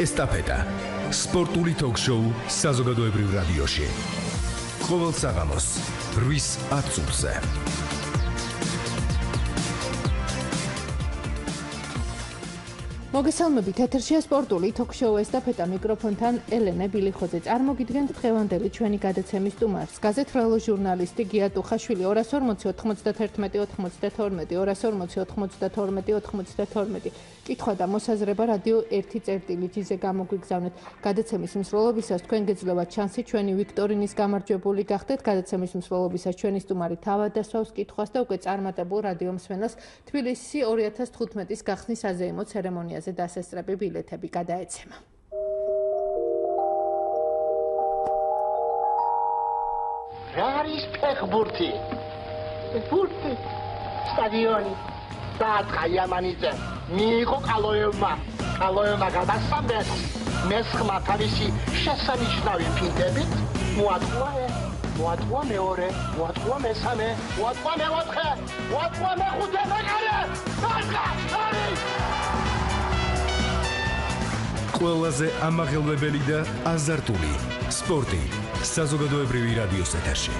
ესტაფეტა. სპორტული ток-შოუ საზოგადოებრივ რადიოში. ყოველ საღამოს 8:10 წუთზე. მოგესალმებით, ეთერშია სპორტული ток-შოუ ესტაფეტა, მიკროფონთან ელენე ბილიხოძე. წარმოგიდგენთ დღევანდელი ჩვენი გადაცემის სტუმარს. გაზეთ ველო ჟურნალისტი გია ტუხაშვილი 240 91 92 240 92 92. კითხვა და მოსაზრება რადიო 1.წერტილიჯზე გამოგვიგზავნეთ. გადაცემის მსვლელობისას თქვენ გეძლევათ შანსი ჩვენი ვიქტორინის გამარჯვებული გახდეთ. გადაცემის მსვლელობისას ჩვენი სტუმარი თავად ასვავს კითხვას და უკვე წარმატებულ რადიო მსმენელს თბილისი 2015-ის გახსნის საზეიმო ცერემონიაზე დასესწრები ბილეთები გადაეცემა. რა არის ფეხბურთი? ფეხბურთი სტადიონი. დააწყა იამანიძე. მიიღო კალოევმა გადასცემს მესხმა თავისი შესანიშნავი ფინტებით მოატყუა მეორე, მოატყუა მესამე, მოატყუა მეოთხე, მოატყუა მეხუთე მეკარე. არის ყველაზე ამაღელვებელი და აზარტული სპორტი საზოგადოებრივი რადიოს ეთერში.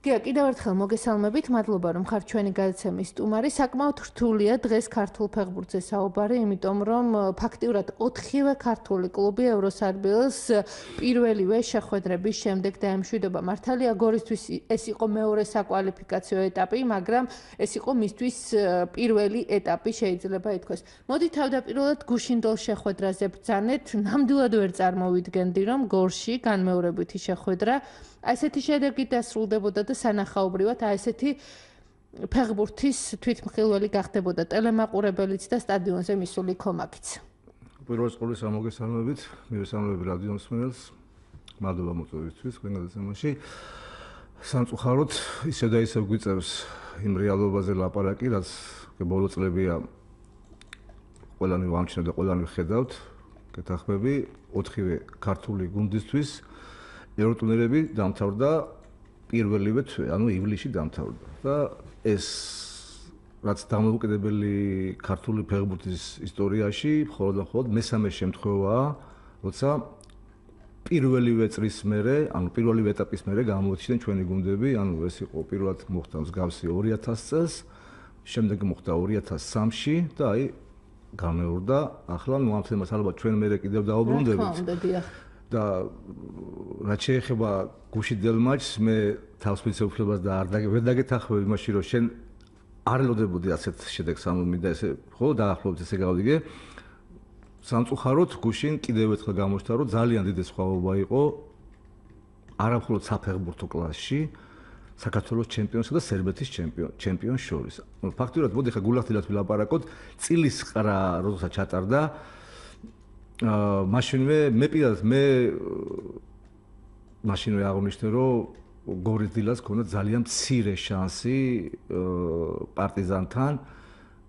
გია, კიდევ ერთხელ მოგესალმებით, მადლობა რომ ხართ ჩვენი გადაცემის სტუმარი. საკმაოდ რთულია დღეს ქართულ ფეხბურთზე საუბარი, იმიტომ რომ ფაქტიურად 4-ვე ქართული კლუბი ევროსარბილს პირველივე შეხვედრების შემდეგ დაემშვიდობა. მართალია გორისთვის ეს იყო მეორე საკვალიფიკაციო ეტაპი, მაგრამ ეს იყო მისთვის პირველი ეტაპი შეიძლება ითქვას. მოდი თავდაპირველად გუშინდელ შეხვედრაზე ბრძანეთ. ნამდვილად ვერ წარმოვიდგენდი რომ გორში განმეორებითი შეხვედრა ასეთი შედეგით დასრულდებოდა და სანახაობრივად ასეთი ფეხბურთის თვითმხილველი გახდებოდა ტელემაყურებელიც და სტადიონზე მისული ქომაკიც. პირველს ყოვლის ამოგესალმებით, მივესალმები რადიო მსმენელს. მადლობა მოწვევისთვის თქვენ გადაცემაში. სამწუხაროდ ისევ და ისევ გვიწევს იმ რეალობაზე ლაპარაკი, რაც ბოლო წლებია ყველანი ვამჩნევ და ყველანი ხედავთ, გეთახმები 4-ვე ქართული გუნდისთვის ევროტურნირები დამთავრდა პირველივე ივლისში დამთავრდა და ეს რაც დამოუკიდებელი ქართული ფეხბურთის ისტორიაში მხოლოდ მესამე შემთხვევაა, როცა პირველივე წრის მერე, პირველივე ეტაპის მერე გამოჩნდნენ ჩვენი გუნდები, ეს იყო პირველად მოხდა მსგავსი 2000 წელს, შემდეგ მოხდა 2003-ში და გამეორდა. ახლა ამ თემას ალბათ ჩვენ მერე კიდევ დაუბრუნდებით. და რაც შეეხება გუშინდელ მატჩს, მე თავს ვიცე უფლებას და ვერ დაგეთახმები იმაში, რომ შენ არ ელოდებოდი ასეთ შედეგს, მინდა ესე ხო დაახლოებით ესე გავიგე. სამწუხაროდ გუშინ კიდევ ერთხელ გამოჩნდა, რომ ძალიან დიდი სხვაობა იყო არა მხოლოდ საფეხბურთო კლასში, საქართველოს ჩემპიონსა და სერბეთის ჩემპიონს შორის. ფაქტიურად მოდი ხა გულახდილად ვილაპარაკოთ, წილის ყრა როდესაც ჩატარდა მაშინვე მაშინვე აღნიშნე რომ გორის დილას ქონდა ძალიან მცირე შანსი პარტიზანთან,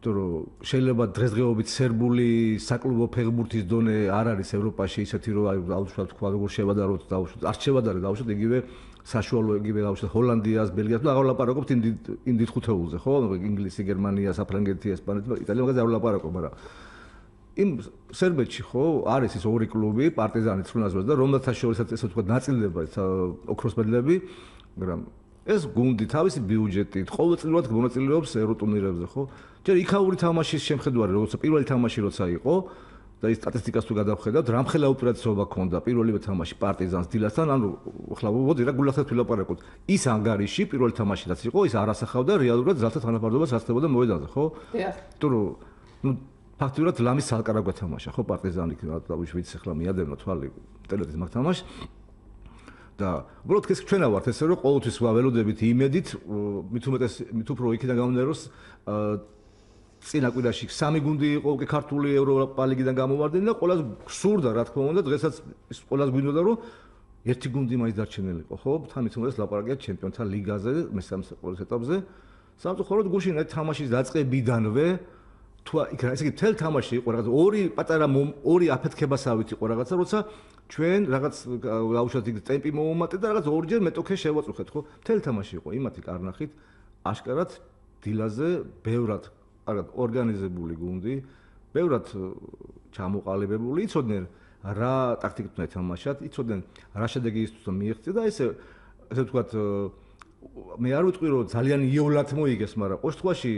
რომ შეიძლება დღესდღეობით სერბული საკლუბო ფეხბურთის დონე არ არის ევროპაში ისეთი რომ აუცილებლად თქვა როგორ შევადაროთ არ შევადარეთ დაუშვათ იგივე საშუალო იგივე დაუშვათ ჰოლანდიას, ბელგიას და აღარ ვლაპარაკობთ იმ დიდ ხუთეულზე, ხო? ინგლისი, გერმანია, საფრანგეთი, ესპანეთი, იტალია მაგაზე არ ვლაპარაკობ, მაგრამ იმ სერბეთში ხო არის ის ორი კლუბი, პარტიზანი, ცხვრინაზვერა და რომელთა შორისაც ესე ვთქვათ ნაწილდება ოქროსმედლები, მაგრამ ეს გუნდი თავისი ბიუჯეტით ყოველწლიურად მონაწილეობს ევროტურნირებზე, ხო? ჯერ იქაური თამაშის შემხედვარი, როცა პირველი თამაში როცა იყო და ის სტატისტიკას თუ გადავხედავთ, რამხელა უპირატესობა ჰქონდა პირველივე თამაში პარტიზანს დილასთან, ანუ ახლა მოდი რა გულახდეთ ვილაპარაკოთ. ის ანგარიში პირველი თამაში რაც იყო, ის არ ასახავდა რეალურად ძალთა თანაფარდობას რასდებოდა მოედანზე, ხო? დიახ. თუ ფაქტიურად ლამის სალკარა გვეთამაშა, ხო პარტიზანი ვიცი ახლა მიადევნა თვალი ტელევიზიის მაგ თამაშს. და უბრალოდ ეს ჩვენა ვართ ესე რომ ყოველთვის ველოდებით იმედით, მით უფრო იქიდან გამომდინარე რომ წინა კვირაში 3 გუნდი იყო უკვე ქართული ევროპა ლიგიდან გამოვარდნილი და ყველას გსურდა რა თქმა უნდა დღესაც ყველას გვინდოდა რომ ერთი გუნდი მაინც დარჩენილიყო, ხო? თან მithumedes ლაპარაკია ჩემპიონთა ლიგაზე, მესამე ყოველ ეტაპზე. სამწუხაროდ გუშინ այդ თამაშის დაწყებიდანვე თუ ისე იგი თელ თამაში იყო რაღაც ორი აფეთქებასავით იყო რაღაცა, როცა ჩვენ რაღაც აუშვათ იქ ტემპი მოუმატეთ და რაღაც ორჯერ მეტოქე შევაწუხეთ, ხო? თელ თამაში იყო იმათი კარნახით აშკარად დილაზე ბევრად კარგად ორგანიზებული გუნდი, ბევრად ჩამოყალიბებული, იცოდნენ რა ტაქტიკით უნდა ეთამაშათ, იცოდნენ რა შედეგი ისთვის მიიღწია და ესე ვთქვათ მე არ ვიტყვი რომ ძალიან იოლად მოიგეს, მაგრამ ყოველ შემთხვევაში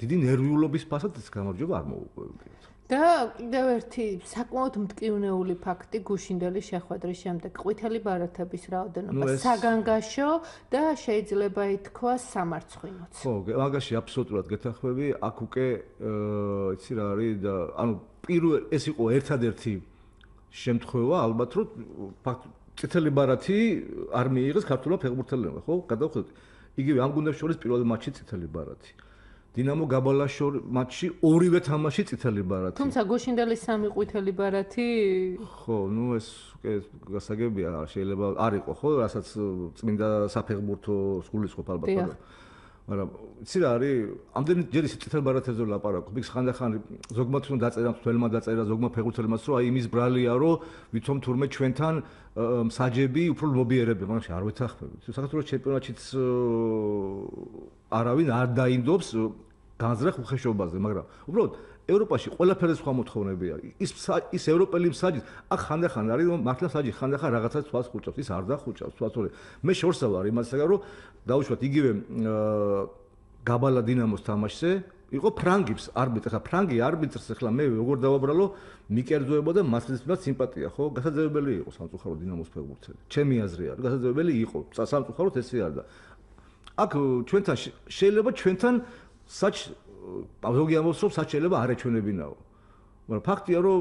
დიდი ნერვიულობის ფასადაც გამარჯვება არ მოუყვებიათ. და კიდევ ერთი საკმაოდ მტკივნეული ფაქტი გუშინდელის შეხვედრის შემდეგ ყვითელი ბარათების რაოდენობა საგანგაშო და შეიძლება ითქვას სამარცხვინოც. ხო, მაგაში აბსოლუტურად გეთანხმები, აქ უკვე იცი რა არის და ანუ პირველ ეს იყო ერთადერთი შემთხვევა ალბათ რომ წითელი ბარათი არ მიიღეს ქართულმა ფეხბურთელებმა, ხო? გადავხედეთ. იგივე ამ გუნდებს შორის პირველ მატჩში წითელი ბარათი. დინამო გაბალას მატჩში ორივე თამაში წითელი ბარათი. თუმცა გუშინდელის სამი ყვითელი ბარათი ხო, ნუ ეს გასაგებია, შეიძლება არ იყო, ხო, რასაც წმინდა საფეხბურთო სულისყოფა ალბათ. მაგრამ იცი რა არის, ამდენი ჯერ ისე წითელ ბარათებზე ლაპარაკობ, იქ ხანდახან ზოგმა თვითონ დაწერა, თველმა დაწერა, ზოგმა ფეხბურთელმაც, რომ აი იმის ბრალია, რომ ვითომ თურმე ჩვენთან მსაჯები უფრო მობიერებია, მაგრამ არ ვეთანხმები. საქართველოს ჩემპიონატშიც არავინ არ დაინდობს განზრახ უხეშობაზე, მაგრამ უბრალოდ ევროპაში ყველაფერზე სხვა მოთხოვნები არის. ის ევროპელი მსაჯი, აქ ხანდახან არის რომ მართლა მსაჯი ხანდახან რაღაცას თვალს ხუჭავს, ის არ დახუჭავს, თვალწორე. მე შორსა ვარ იმასაგან, რომ დაუშვათ იგივე გაბალა დინამოს თამაშზე იყო ფრანგის არბიტრი, ხა ფრანგი არბიტრს ახლა მე როგორ დავაბრალო, მიკერძოება და მასწავლებლად სიმპათია, ხო? გასაძევებელი იყო სამწუხაროდ დინამოს ფეხბურთელი. ჩემი აზრი არის, გასაძევებელი იყო. სამწუხაროდ ესე არ და აქ ჩვენთან შეიძლება ჩვენთან ზოგი ამბობს რომ შეიძლება არ ეჩვენებინაო. მაგრამ ფაქტია რომ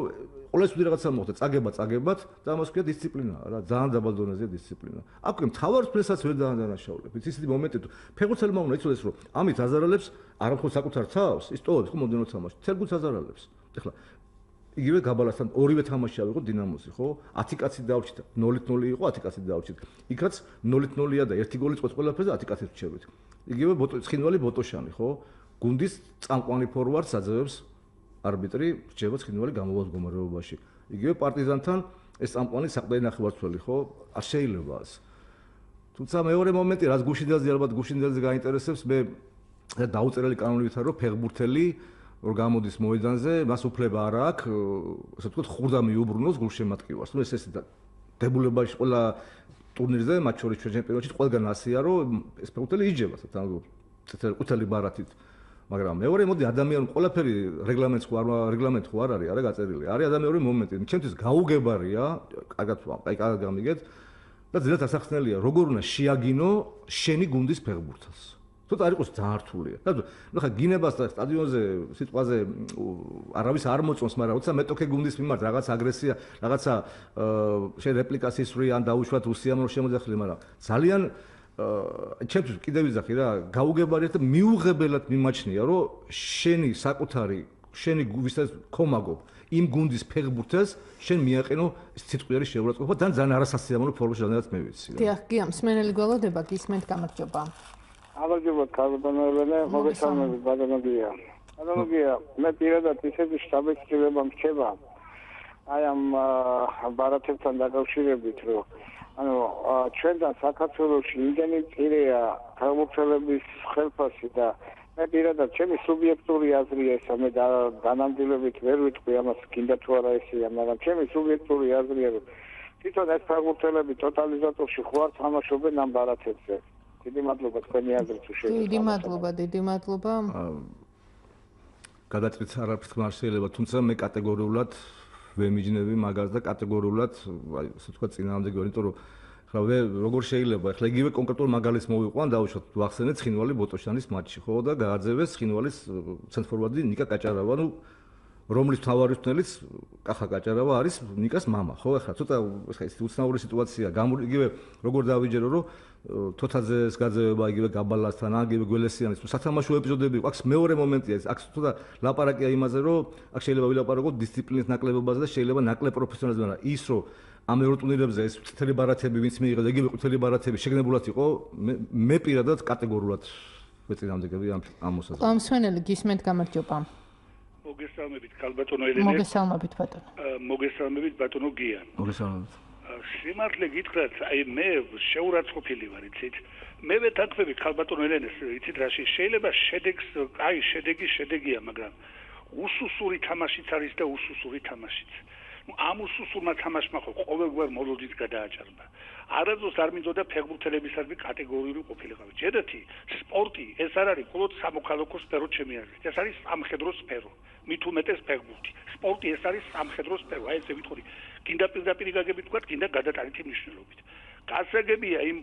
ყოველთვის უდი რაღაცა მოხდა, წაგებად და ამას ქვია დისციპლინაა რა, ძალიან დაბალ დონეზე დისციპლინა. აქ მთავარ ფლესაც ვერ დაანაშაულებ. ისეთი მომენტი თუ ფეხბურთელმა უნდა იცოდეს რომ ამით აზარალებს არა მხოლოდ საკუთარ თავს, ის ტოვებს ხო მომდენო თამაში, თელ გუნდს აზარალებს. ეხლა იგივე გაბალასთან ორივე თამაში ავიღო დინამოსი, ხო? 10 კაცი დავრჩით, 0-0 იყო, 10 კაცი დავრჩით. იქაც 0-0-ია და ერთი გოლი წყვეტ ყველაფერზე 10 კაცი რჩებით. იგივე ცხინვალი ბოტოშანი, ხო? გუნდის წამყვანი ფორვარდს აძლევს არბიტრი, რჩება ცხინვალი გამოვას მდგომარეობაში. იგივე პარტიზანთან ეს წამყვანი საყდარი ნახევარმცველი, ხო? არ შეიძლება ეს. თუმცა მეორე მომენტი, რაც გუშინდელზე ალბათ გუშინდელზე გაინტერესებს, მე დაუწერელი კანონით არის, რომ ფეხბურთელი რომ გამოდის მოედანზე, მას უფლება არ აქვს, ასე ვთქვათ, ხურდა მიუბრუნოს გულშემატკივარს. ნუ ეს დებულებაში ყველა ტურნირზე, მათ შორის ჩვენ ჩემპიონატში ყველგან ასეა, რომ ეს ფეხბურთელი იჯება, ყვითელი ბარათით. მაგრამ მეორე მოდი ადამიანი ყველაფერი რეგლამენტს ხო არ არის, არა გაწერილი. არის ადამიანი მომენტი. ჩემთვის გაუგებარია, კარგად გამიგეთ და ძილად ასახსნელია, როგორ უნდა შეაგინო შენი გუნდის ფეხბურთელს. ცოტა არ იყოს ძალიან რთულია. ნუ ხა გინებას და სტადიონზე სიტყვაზე არავის არ მოწონს, მაგრამ როცა მეტოქე გუნდის მიმართ რაღაც აგრესია, რაღაცა შენ რეპლიკაციის სვრი ან დაუშვათ უსიამოვნო შემოძახილი, მაგრამ ძალიან ჩემთვის კიდევ ვიზახი რა, გაუგებარია და მიუღებელად მიმაჩნია, რომ შენი საკუთარი, შენი ვისაც ხომაგობ იმ გუნდის ფეხბურთელს შენ მიაყენო სიტყვიერი შეურაცხყოფა და ძალიან არასასიამოვნო ფორმაში რადგანაც მე ვიცი. დიახ, გია, მსმენელი გველოდება, გისმენთ, გამარჯობა. გამარჯობა, კარბონელე, მოგესალმებით, ბატონოგია. ბატონოგია, მე პირადად ისეთი შტაბეჭდილება მრჩება აი ამ ბარათებთან დაკავშირებით, რომ ანუ ჩვენთან საქართველოში იმდენი წირია ფეხბურთელების ხელფასი და მე პირადად ჩემი სუბიექტური აზრია ესა, მე განამდილებით ვერ ვიტყვი ამას, კიდე თუ არა ესეა, მაგრამ ჩემი სუბიექტური აზრია, რომ თვითონ ეს ფეხბურთელები ტოტალიზატორში ხო არ თამაშობენ ამ ბარათებზე. დიდი მადლობა თქვენი აზრით თუ შეიძლება. დიდი მადლობა. გადაწყვეტ არაფერს არ შეიძლება, თუმცა მე კატეგორიულად ვემიჯნები მაგას და კატეგორიულად, აი, ასე ვთქვათ, წინააღმდეგი ვარ, იმიტომ რომ ხა როგორ შეიძლება, ახლა იგივე კონკრეტულ მაგალითს მოვიყვან, დავუშვათ, ვახსენეთ ცხინვალი ბოტოშანის მატჩი, ხო და გააძევეს ცხინვალის ცენტრფორვარდი ნიკა კაჭარავა, ნუ რომლის მთავარი მწვრთნელიც კახა კაჭარავა არის ნიკას მამა, ხო? ახლა ცოტა ეს უცნაური სიტუაცია, იგივე როგორ დავიჯერო, რომ თოთაძეს გაძევება იგივე გაბალასთან, იგივე გველესიანის სათამაშო ეპიზოდები, აქ მეორე მომენტია ეს, აქ ცოტა ლაპარაკია იმაზე, რომ აქ შეიძლება ვილაპარაკოთ დისციპლინის ნაკლებობაზე და შეიძლება ნაკლებ პროფესიონალიზმზე, მაგრამ ის რომ ამ ევროტურნირებზე ეს წითელი ბარათები ვინც მიიღო და იგივე ყვითელი ბარათები შეგნებულად იყო, მე პირადად კატეგორიულად ვეწინააღმდეგები ამ მოსაზრებით. მსმენელი გისმენთ, გამარჯობა. მოგესალმებით, ქალბატონო ელენე. მოგესალმებით, ბატონო. მოგესალმებით, ბატონო გია. მოგესალმებით. სიმართლე გითხრათ, აი მე შეურაცხყოფილი ვარ, იცით? მე ვეთანხმები ქალბატონ ელენეს, იცით რაში შეიძლება შედეგია, მაგრამ უსუსური თამაშიც არის და უსუსური თამაშიც. ამ უსუსურმა თამაშმა ხო ყოველგვარ მოლოდინს გადააჭარბა. არასდროს არ მინდოდა ფეხბურთელებისადმი კატეგორიული ყოფილიყავი. ჯერეთი სპორტი ეს არ არის მხოლოდ სამოქალაქო სფერო ჩემი აზრით. ეს არის სამხედრო სფერო. მით უმეტეს ფეხბურთი. სპორტი ეს არის სამხედრო სფერო. აი ესე ვიტყოდი. კიდე პირდაპირ გაგებით ვთქვათ, კიდე გადატანითი მნიშვნელობით. გასაგებია იმ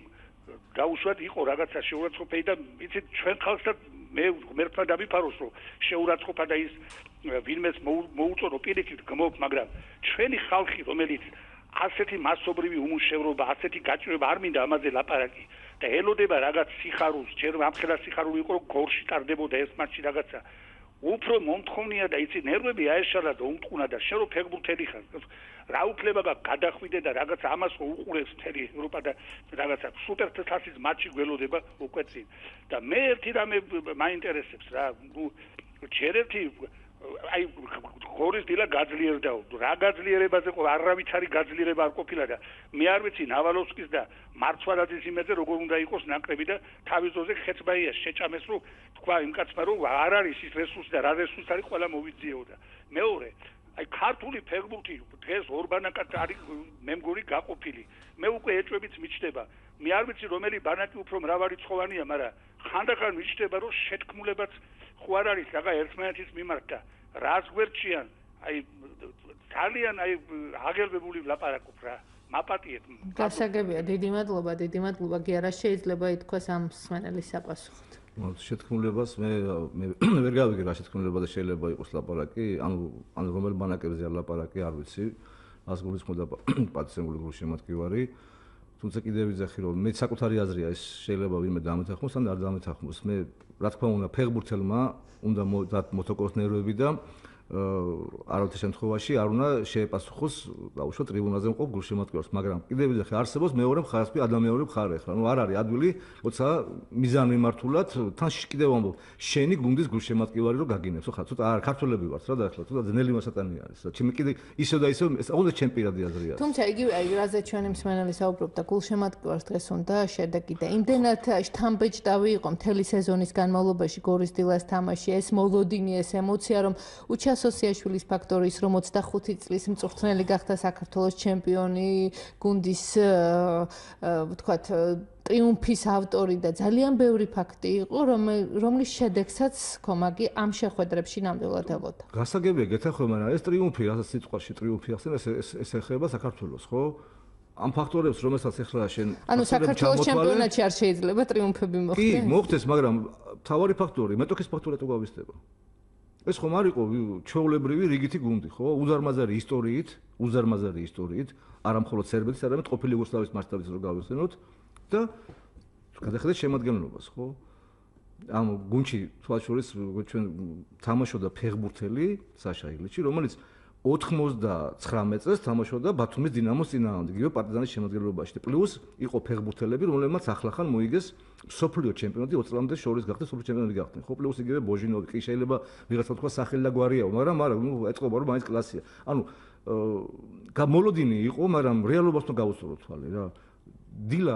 გაუშვათ იყო რაღაცა შეურაცხყოფელი და იცით ჩვენ ხალხსაც მე ღმერთმა დავიფაროს რომ შეურაცხყოფა და ის ვინმეს მოუწოდო პირიქით გმობ, მაგრამ ჩვენი ხალხი რომელიც ასეთი მასობრივი უმუშევრობა, ასეთი გაჭირვება არ მინდა ამაზე ლაპარაკი და ელოდება რაღაც სიხარულს, ჯერ ამხელა სიხარული იყო რომ გორში ტარდებოდა ეს მატჩი რაღაცა უფრო მომთხოვნია და იცი ნერვები აეშალა და უმტყუნა და შენ რო ფეხბურთელი ხარ რა უფლება გაქვს გადახვიდე და რაღაც ამას უყურებს მთელი ევროპა და რაღაცა სუპერთასის მატჩი გველოდება უკვე წინ და მე ერთი რამე მაინტერესებს რა ჯერ ერთი აი გორის დილა გაძლიერდაო რა გაძლიერებაზე ყო არავითარი გაძლიერება არ ყოფილა და მე არ ვიცი ნავალოვსკის და მარცვალაძის იმედზე როგორ უნდა იყოს ნაკრები და თავის ძოზე ხეცბაია შეჭამეს რომ თქვა იმ კაცმა რომ არ არის ის რესურსი და რა რესურსი არის ყველა მოვიძიეო და მეორე აი ქართული ფეხბურთი დღეს ორბანაკად არის მე მგონი გაყოფილი მე უკვე ეჭვებიც მიჩნდება მე არ ვიცი რომელი ბანაკი უფრო მრავალრიცხოვანია მაგრამ ხანდახან მიჩნდება რომ შეთქმულებაც ხო არ არის რაღა ერთმანეთის მიმართ და რას გვერდჩიან აი ძალიან აი აღელვებული ვლაპარაკობ რა მაპატიეთ გასაგებია დიდი მადლობა გიარა შეიძლება ითქვას ამ მსმენელის საპასუხოდ შეთქმულებას მე ვერ გავიგე რა შეთქმულება და შეიძლება იყოს ლაპარაკი ანუ რომელ ბანაკებზე არ ლაპარაკი არ ვიცი ას გულისხმობდა პატიცებული გულშემატკივარი თუმცა კიდევ ვიძახი რომ მე საკუთარი აზრია ეს შეიძლება ვინმე დამეთანხმოს ან არ დამეთანხმოს მე რა თქმა უნდა ფეხბურთელმა უნდა მოტოკოს ნერვები და არავითარ შემთხვევაში არ უნდა შეეპასუხოს დაუშვათ ტრიბუნაზე მყოფ გულშემატკივარს მაგრამ კიდევ ვიძახი არსებობს მეორე მხარესკი ადამიანური მხარე ხარ ნუ არ არის ადვილი როცა მიზანმიმართულად თან კიდევ ამბობ შენი გუნდის გულშემატკივარი რო გაგინებს ხო ხა ცოტა არ ქართველები ვართ რა დაახლა ცოტა ძნელი მასატანი არის რა ჩემი კიდე ისევ და ისევ უნდა ჩემ პირადი აზრი არის თუმცა იგივე აი რაზე ჩვენი მსმენელი საუბრობდა გულშემატკივარს დღეს უნდა შედეგი და იმდენად შთამბეჭდავი იყო მთელი სეზონის განმავლობაში გორის დილას თამაში ეს მოლოდინი ეს ემოცია რომ ასოციაშვილის ფაქტორის რომ 25 წლის მწვრთნელი გახდა საქართველოს ჩემპიონი გუნდის ვთქვათ ტრიუმფის ავტორი და ძალიან ბევრი ფაქტი იყო რომლის შედეგსაც კომაგი ამ შეხვედრებში ნამდვილად ელოდა. გასაგებია გეთახმება მაგრამ ეს ტრიუმფი რასაც სიტყვაში ტრიუმფი ახსენე ეს ეხება საქართველოს ხო? ამ ფაქტორებს რომელსაც ეხლა შენ ანუ საქართველოს ჩემპიონატში არ შეიძლება ტრიუმფები მოხდეს? კი, მოხდეს, მაგრამ თავარი ფაქტორი მეტოქის ფაქტორი თუ გავისდება. ეს ხომ არ იყო ჩვეულებრივი რიგითი გუნდი, ხო? უზარმაზარი ისტორიით, არა მხოლოდ სერბეთის, არამედ ყოფილი იუგოსლავიის მასშტაბით რო გავიხსენოთ და გადახედეთ შემადგენლობას, ხო? ამ გუნდში თვალშორის ჩვენ თამაშობდა ფეხბურთელი საშა იგლიჩი, რომელიც 99 წელს თამაშობდა ბათუმის დინამოს წინააღმდეგ, იგივე პარტიზანის შემადგენლობაში და პლუს იყო ფეხბურთელები, რომლებმაც ახლახან მოიგეს სოფლიო ჩემპიონატი 20 წლამდე შორის გახდა სოფლიო ჩემპიონატი გახდნენ. ხო პლუს იგივე ბოჟინოვი, კი შეიძლება ვიღაცა თქვა სახელი და გვარიაო, მაგრამ ნუ ეთყობა რომ მაინც კლასია. ანუ გამოლოდინი იყო, მაგრამ რეალობას თუ გავუსწოროთ თვალე რა. დილა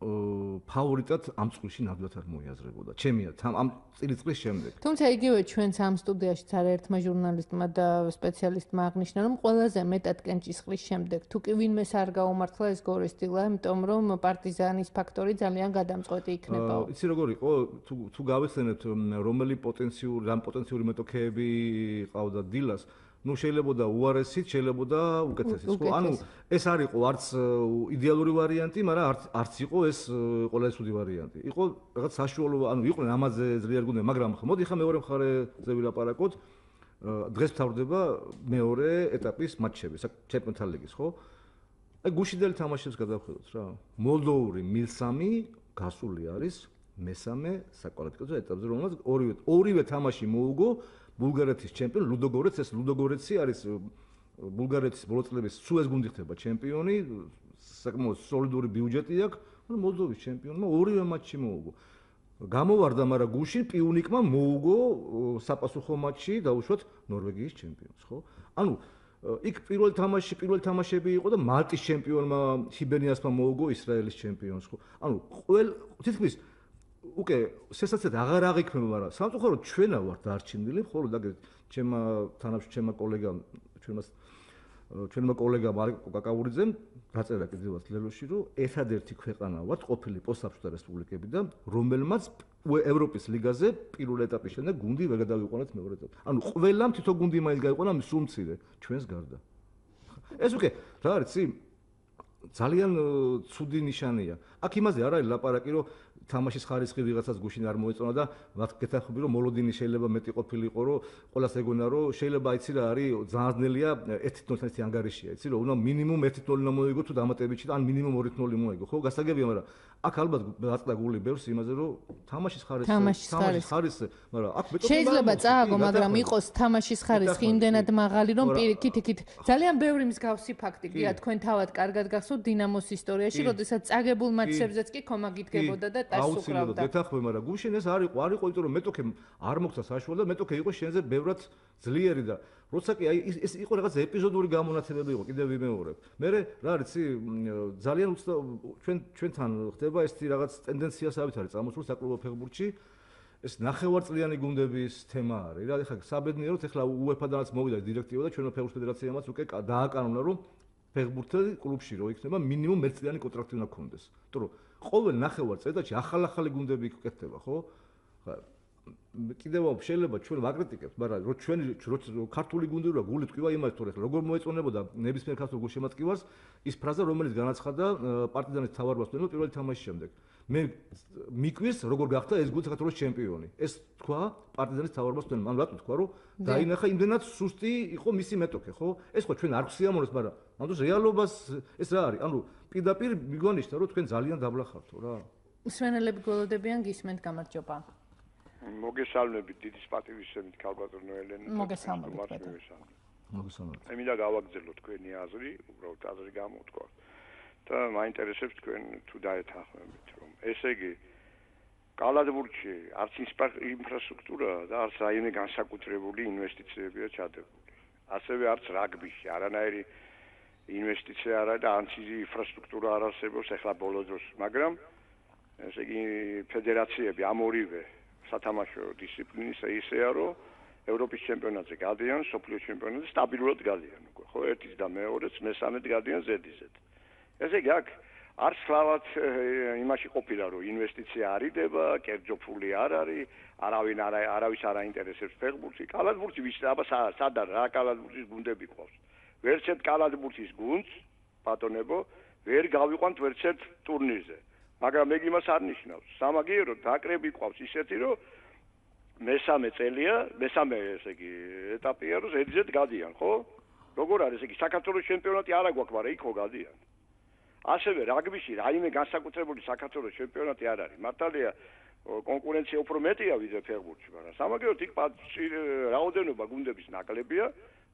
ფავორიტად ამ წვლილში ნამდვილად არ მოიაზრებოდა. ჩემია ამ წლის შემდეგ. თუმცა იგივე ჩვენც ამ სტუდიაში ერთმა ჟურნალისტმა და სპეციალისტმა აღნიშნა, რომ ყველაზე მეტად კენჭისყრის შემდეგ თუ კი ვინმეს არ გაუმართლა ეს გორის დილა, იმიტომ რომ პარტიზანის ფაქტორი ძალიან გადამწყვეტი იქნება. იცი როგორ იყო? თუ გავიხსენებთ რომელი პოტენციური მეტოქეები ყავდა დილას ну შეიძლება უარესით, შეიძლება უკეთესიც. ხო, ანუ ეს არ იყო არც იდეალური ვარიანტი, მაგრამ არც იყო ეს ყველაზე ცუდი ვარიანტი. იყო რაღაც საშუალო, ანუ იყვნენ ამაზე ძლიერ გუნდები, მაგრამ მოდი ხა მეორე მხარეზე ვილაპარაკოთ. დღეს მთავრდება მეორე ეტაპის მატჩები, ჩემპიონთა ლიგის, ხო? აი გუშინდელი თამაშებს გადავხედოთ რა. მოლდოვური მილსამი გასული არის მესამე საკვალიფიკაციო ეტაპზე, რომელსაც ორივე თამაში მოუგო ბულგარეთის ჩემპიონი ლუდოგორეც ეს ლუდოგორეცი არის ბულგარეთის ბოლო წლების სულ ეს გუნდი ხდება ჩემპიონი საკმაოდ სოლიდური ბიუჯეტი აქვს ანუ მოლდოვის ჩემპიონმა ორივე მატჩი მოუგო გამოვარდა მაგრამ გუშინ პიუნიკმა მოუგო საპასუხო მატჩი დაუშვათ ნორვეგიის ჩემპიონს ხო ანუ იქ პირველი თამაშები იყო და მალტის ჩემპიონმა ჰიბერნიასმა მოუგო ისრაელის ჩემპიონს ხო. ანუ თითქმის უკვე სენსაციად აღარ აღიქმება, მაგრამ სამწუხაროდ ჩვენა ვართ დარჩენილი, ხოლო და ჩემმა კოლეგამ ჩვენმა კოლეგამ არიკო კაკავურიძემ დაწერა კიდევაც ლელოში, რომ ერთადერთი ქვეყანა ვართ ყოფილი პოსტსაბჭოთა რესპუბლიკებიდან, რომელმაც ევროპის ლიგაზე პირველ ეტაპის შემდეგ გუნდი ვერ გადავიყვანეთ მეორე ეტაპზე. ანუ ყველამ თითო გუნდი მაინც გაიყვანა სულ მცირე ჩვენს გარდა. ეს უკვე რა არის ცი ძალიან ცუდი ნიშანია. აქ იმაზე არ არის ლაპარაკი, რომ თამაშის ხარისხი ვიღაცას გუშინ არ მოეწონა და მათ გეთახმები, რომ მოლოდინი შეიძლება მეტი ყოფილიყო, რომ ყველას ეგონა, რომ შეიძლება იცი რა არის, ძალიან ძნელია 1-0 ერთი ანგარიშია, იცი რომ უნდა მინიმუმ 1-0 უნდა მოიგო თუ დამატებითში და ან მინიმუმ 2-0 მოიგო, ხო? გასაგებია, მაგრამ აქ ალბათ გაწდა გული ბევრს იმაზე, რომ თამაშის ხარისხი, მაგრამ აქ მეტყვი შეიძლება წააგო, მაგრამ იყოს თამაშის ხარისხი იმდენად მაღალი, რომ პირიქით იქით ძალიან ბევრი მსგავსი ფაქტი გია თქვენ თავად კარგად გახსოვთ დინამოს ისტორიაში, როდესაც წაგებულ მატჩებზეც კი ხომა გიდგებოდა და აუცილებლად გეთახმები, მაგრამ გუშინ ეს არ იყო, იმიტომ რომ მეტოქე არ მოგცა საშუალო და მეტოქე იყო შენზე ბევრად ძლიერი და როცა კი ეს იყო რაღაც ეპიზოდური გამონათებები იყო, კიდევ ვიმეორებ. მე რა არის, ძალიან ჩვენთან ხდება ეს რაღაც ტენდენციასავით არის წამოსული საკლუბო ფეხბურთში. ეს ნახევარწლიანი გუნდების თემა არის. რა ეხლა საბედნიეროდ ეხლა UEFA-დანაც მოვიდა დირექტივა და ჩვენო ფეხბურთის ფედერაციამაც უკვე დააკანონა, რომ ფეხბურთელი კლუბში რო იქნება მინიმუმ 1 წლიანი კონტრაქტი უნდა ქონდეს. იმიტომ რომ ყოველ ნახევარწელადში ახალ გუნდები იქნება, ხო? კიდევ შეიძლება ჩვენ ვაკრიტიკებთ, მაგრამ რო ჩვენი ქართული გუნდი რა გული თქვა იმას თორე როგორ მოეწონებოდა ნებისმიერ ქართულ გულშემატკივარს ის ფრაზა რომელიც განაცხადა პარტიზანის თავარბასთან პირველი თამაშის შემდეგ. მე მიკვირს როგორ გახდა ეს გუნდი საქართველოს ჩემპიონი. ეს თქვა პარტიზანის თავარბასთან, მან რატო თქვა რომ დაინახა იმდენად სუსტი იყო მისი მეტოქე, ხო? ეს ხო ჩვენ არ გვსიამოვნებს, მაგრამ ამიტომ რეალობას ეს რა არის? ანუ პირდაპირ მიგვანიშნა რომ თქვენ ძალიან დაბლა ხართო რა. მსმენელები გველოდებიან გისმენთ გამარჯობა. მოგესალმებით დიდი პატივისცემით ქალბატონო ელენე. მოგესალმებით. მე მინდა გავაგრძელო თქვენი აზრი, უბრალოდ აზრი გამოვთქვა. და მაინტერესებს თქვენ თუ დაეთანხმებით, რომ ესე იგი კალათბურთში არც ინფრასტრუქტურა და არც რაიმე განსაკუთრებული ინვესტიციებია ჩადებული. ასევე არც რაგბიში არანაირი ინვესტიცია არა და არც ინფრასტრუქტურა არ არსებობს ახლა ბოლო დროს, მაგრამ ესე იგი ფედერაციები ამ ორივე სათამაშო დისციპლინის ისეა, რომ ევროპის ჩემპიონატზე გადიან, სოფლიო ჩემპიონატზე სტაბილურად გადიან უკვე, ხო, ერთის და მეორეც, მესამედ გადიან ზედიზედ. ესე იგი აქ არც სლავად იმაში ყოფილა, რომ ინვესტიცია არ იდება, კერძო ფული არ არის, არავის არ აინტერესებს ფეხბურთი. კალათბურთი ვის აბა სადარ რა კალათბურთის გუნდები ყავს. ვერცერთ კალათბურთის გუნდს, ბატონებო, ვერ გავიყვანთ ვერცერთ ტურნირზე. მაგრამ მე იმას არ ნიშნავს. სამაგიეროდ დაკრები ყავს ისეთი, რომ მესამე წელია, მესამე ესე იგი ეტაპია, რომ ზედიზედ გადიან, ხო? როგორ არის ესე იგი საქართველოს ჩემპიონატი არა გვაქვს, მაგრამ იქ ხო გადიან. ასევე რაგბიში რაიმე განსაკუთრებული საქართველოს ჩემპიონატი არ არის. მართალია კონკურენცია უფრო მეტია ვიდრე ფეხბურთში, მაგრამ სამაგიეროდ იქ რაოდენობა გუნდების ნაკლებია.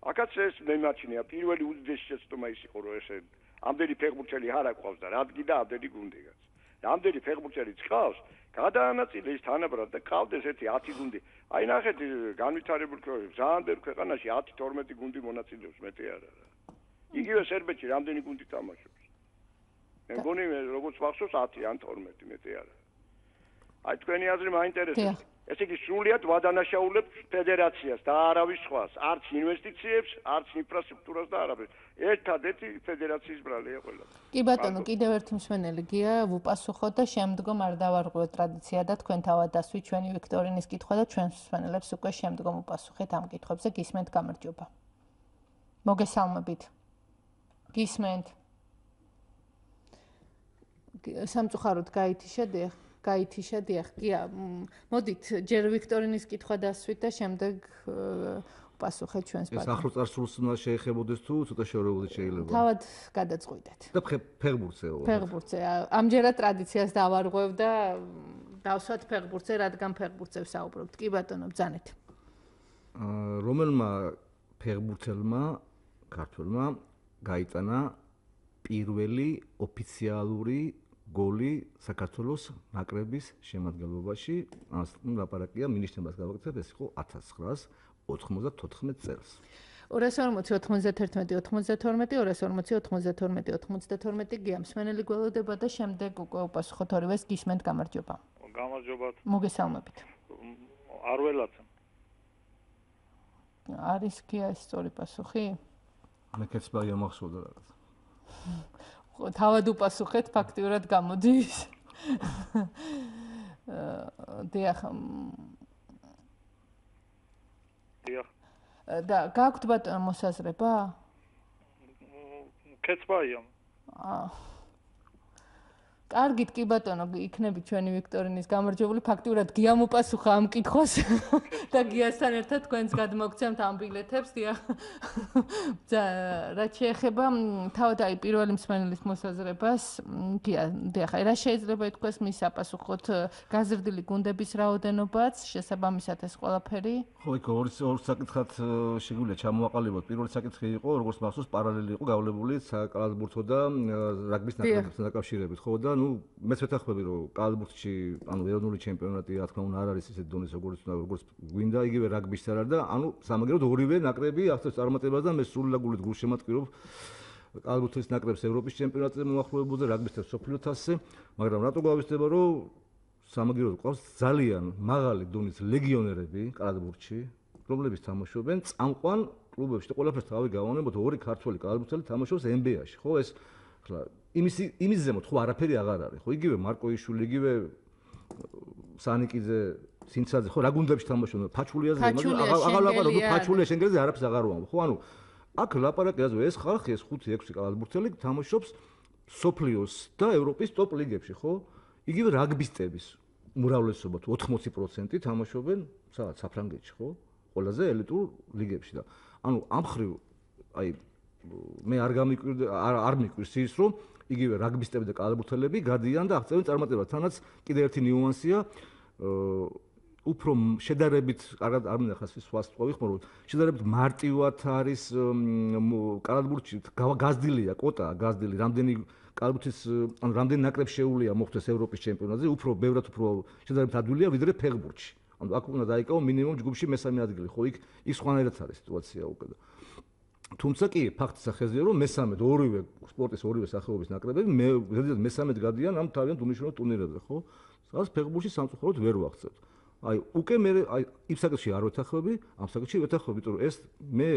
აქაც ეს მემაჩნია პირველი უდიდესი შეცდომა ის იყო, რომ ესე ამდენი ფეხბურთელი არ აყვავს და რადგი და ამდენი გუნდიღაც. ამდენი ფეხბურთელიც ყავს, გადაანაწილე ის თანაბრად და ყავდეს ერთი 10 გუნდი. აი ნახეთ განვითარებული ძალიან ბევრ ქვეყანაში 10-12 გუნდი მონაწილეობს, მეტი არა რა. იგივე სერბეთში რამდენი გუნდი თამაშობს. მე მგონი როგორც მახსოვს 10 ან 12 მეტი არა. აი თქვენი აზრი მაინტერესებს. ესე იგი სრულიად ვადანაშაულებთ ფედერაციას და არავის სხვას, არც ინვესტიციებს, არც ინფრასტრუქტურას და არაფერს. ერთადერთი ფედერაციის ბრალია ყველა. კი ბატონო, კიდევ ერთი მსმენელი გია ვუპასუხოთ და შემდგომ არ დავარღვევთ ტრადიცია და თქვენ თავად დასვით ჩვენი ვიქტორინის კითხვა და ჩვენს მსმენელებს უკვე შემდგომ უპასუხეთ ამ კითხვებზე. გისმენთ გამარჯობა. მოგესალმებით. გისმენთ. სამწუხაროდ გაითიშა დიახ. გია, მოდით ჯერ ვიქტორინის კითხვა დასვით და შემდეგ პასუხეთ ჩვენს პარტნიორს. ეს ახლო წარსულს უნდა შეეხებოდეს თუ ცოტა შორეულად შეიძლება? თავად გადაწყვიტეთ. და ფეხბურთზე. ფეხბურთზე. ამჯერად ტრადიციას დავარღვევ და დავსვათ ფეხბურთზე, რადგან ფეხბურთზე ვსაუბრობთ. კი ბატონო, ბრძანეთ. რომელმა ფეხბურთელმა ქართველმა გაიტანა პირველი ოფიციალური გოლი საქართველოს ნაკრების შემადგენლობაში, ამ ლაპარაკია მინიშნებას გავაკეთებ, ეს იყო 1994 წელს. 240-91-92 გია მსმენელი გველოდება და შემდეგ უკვე უპასუხოთ ორივეს გისმენთ გამარჯობა. გამარჯობათ. მოგესალმებით. არ ველაცემ. არის გია ეს სწორი პასუხი? მე კეცბაია მახსოვდა რაღაც. თავად უპასუხეთ, ფაქტიურად გამოდის. დიახ. და გაქვთ ბატონო მოსაზრება? კეცბაია. კარგით კი ბატონო, იქნებით ჩვენი ვიქტორინის გამარჯვებული, ფაქტიურად გიამ უპასუხა ამ კითხვას და გიასთან ერთად თქვენს გადმოგცემთ ამ ბილეთებს, დიახ. რაც შეეხება თავად აი პირველი მსმენელის მოსაზრებას, დიახ, რა შეიძლება ითქვას მის აპასუხოთ გაზრდილი გუნდების რაოდენობაც, შესაბამისად ეს ყველაფერი? ხო, იქ ორი საკითხად შეგვიძლია ჩამოვაყალიბოთ. პირველი საკითხი იყო, როგორც მახსოვს, პარალელი იყო გავლებული კალათბურთო და რაგბის ნაკრებთან დაკავშირებით, ხო და მეც ვეთანხმები, რომ კალათბურთში, ანუ ეროვნული ჩემპიონატი, რა თქმა უნდა, არ არის ისეთ დონის, როგორც გვინდა, იგივე რაგბის არ არის და ანუ სამაგეროდ ორივე ნაკრები აღწევს წარმატებას და მე სრულიად გულშემატკივრობ კალათბურთის ნაკრებს ევროპის ჩემპიონატზე მოახლოებულზე, რაგბის და მსოფლიო თასზე, მაგრამ რატო გავიზრდება, რომ სამაგეროდ ყავს ძალიან მაღალი დონის ლეგიონერები კალათბურთში, რომლებიც თამაშობენ წამყვან კლუბებში და ყველაფერს თავი გავანებოთ, ორი ქართველი კალათბურთელი თამაშობს NBA-ში, ხო ეს ხლა იმის ზემოთ ხო არაფერი აღარ არის, ხო იგივე მარკოიშვილი, იგივე სანიკიძე, სინცაძე, ხო რა გუნდებში თამაშობენ, ფაჩულიაზე, აღარ ლაპარაკობ, ფაჩულია შენგელზე არაფერს აღარ ვამბობ, ხო ანუ აქ ლაპარაკია, ეს ხალხი, ეს 5-6 კალათბურთელი თამაშობს სოფლიოს და ევროპის ტოპ ლიგებში, ხო? იგივე რაგბისტების უმრავლესობა 80% თამაშობენ სადაც საფრანგეთში, ხო? ყველაზე ელიტურ ლიგებში და ანუ ამ ხრივ აი მე არ მიკვირს ის რომ იგივე რაგბისტები და კალათბურთელები გადიან და აღწევენ წარმატებას. თანაც კიდე ერთი ნიუანსია უფრო შედარებით, კარგად არ მინახავს ის სხვას თქვი, ხომ რომ შედარებით მარტივად არის კალათბურთში გაზრდილია კოტა, გაზრდილი რამდენი კალათბურთის ანუ რამდენი ნაკრებს შეუულია მოხდეს ევროპის ჩემპიონატზე, უფრო ბევრად უფრო შედარებით ადვილია ვიდრე ფეხბურთში. ანუ აქ უნდა დაიკავო მინიმუმ ჯგუფში მესამე ადგილი, ხო იქ სხვანაირად არის სიტუაცია უკვე. თუმცა კი ფაქტი სახეზია რომ მესამედ ორივე სპორტის ორივე სახეობის ნაკრებები მესამედ გადიან ამ თავიანთ უმნიშვნელო ტურნირებზე, ხო? სადაც ფეხბურთში სამწუხაროდ ვერ ვახცევთ. აი უკვე მე აი იმ საკითხში არ ვეთანხმები, ამ საკითხში ვეთანხმები, იმიტომ რომ ეს მე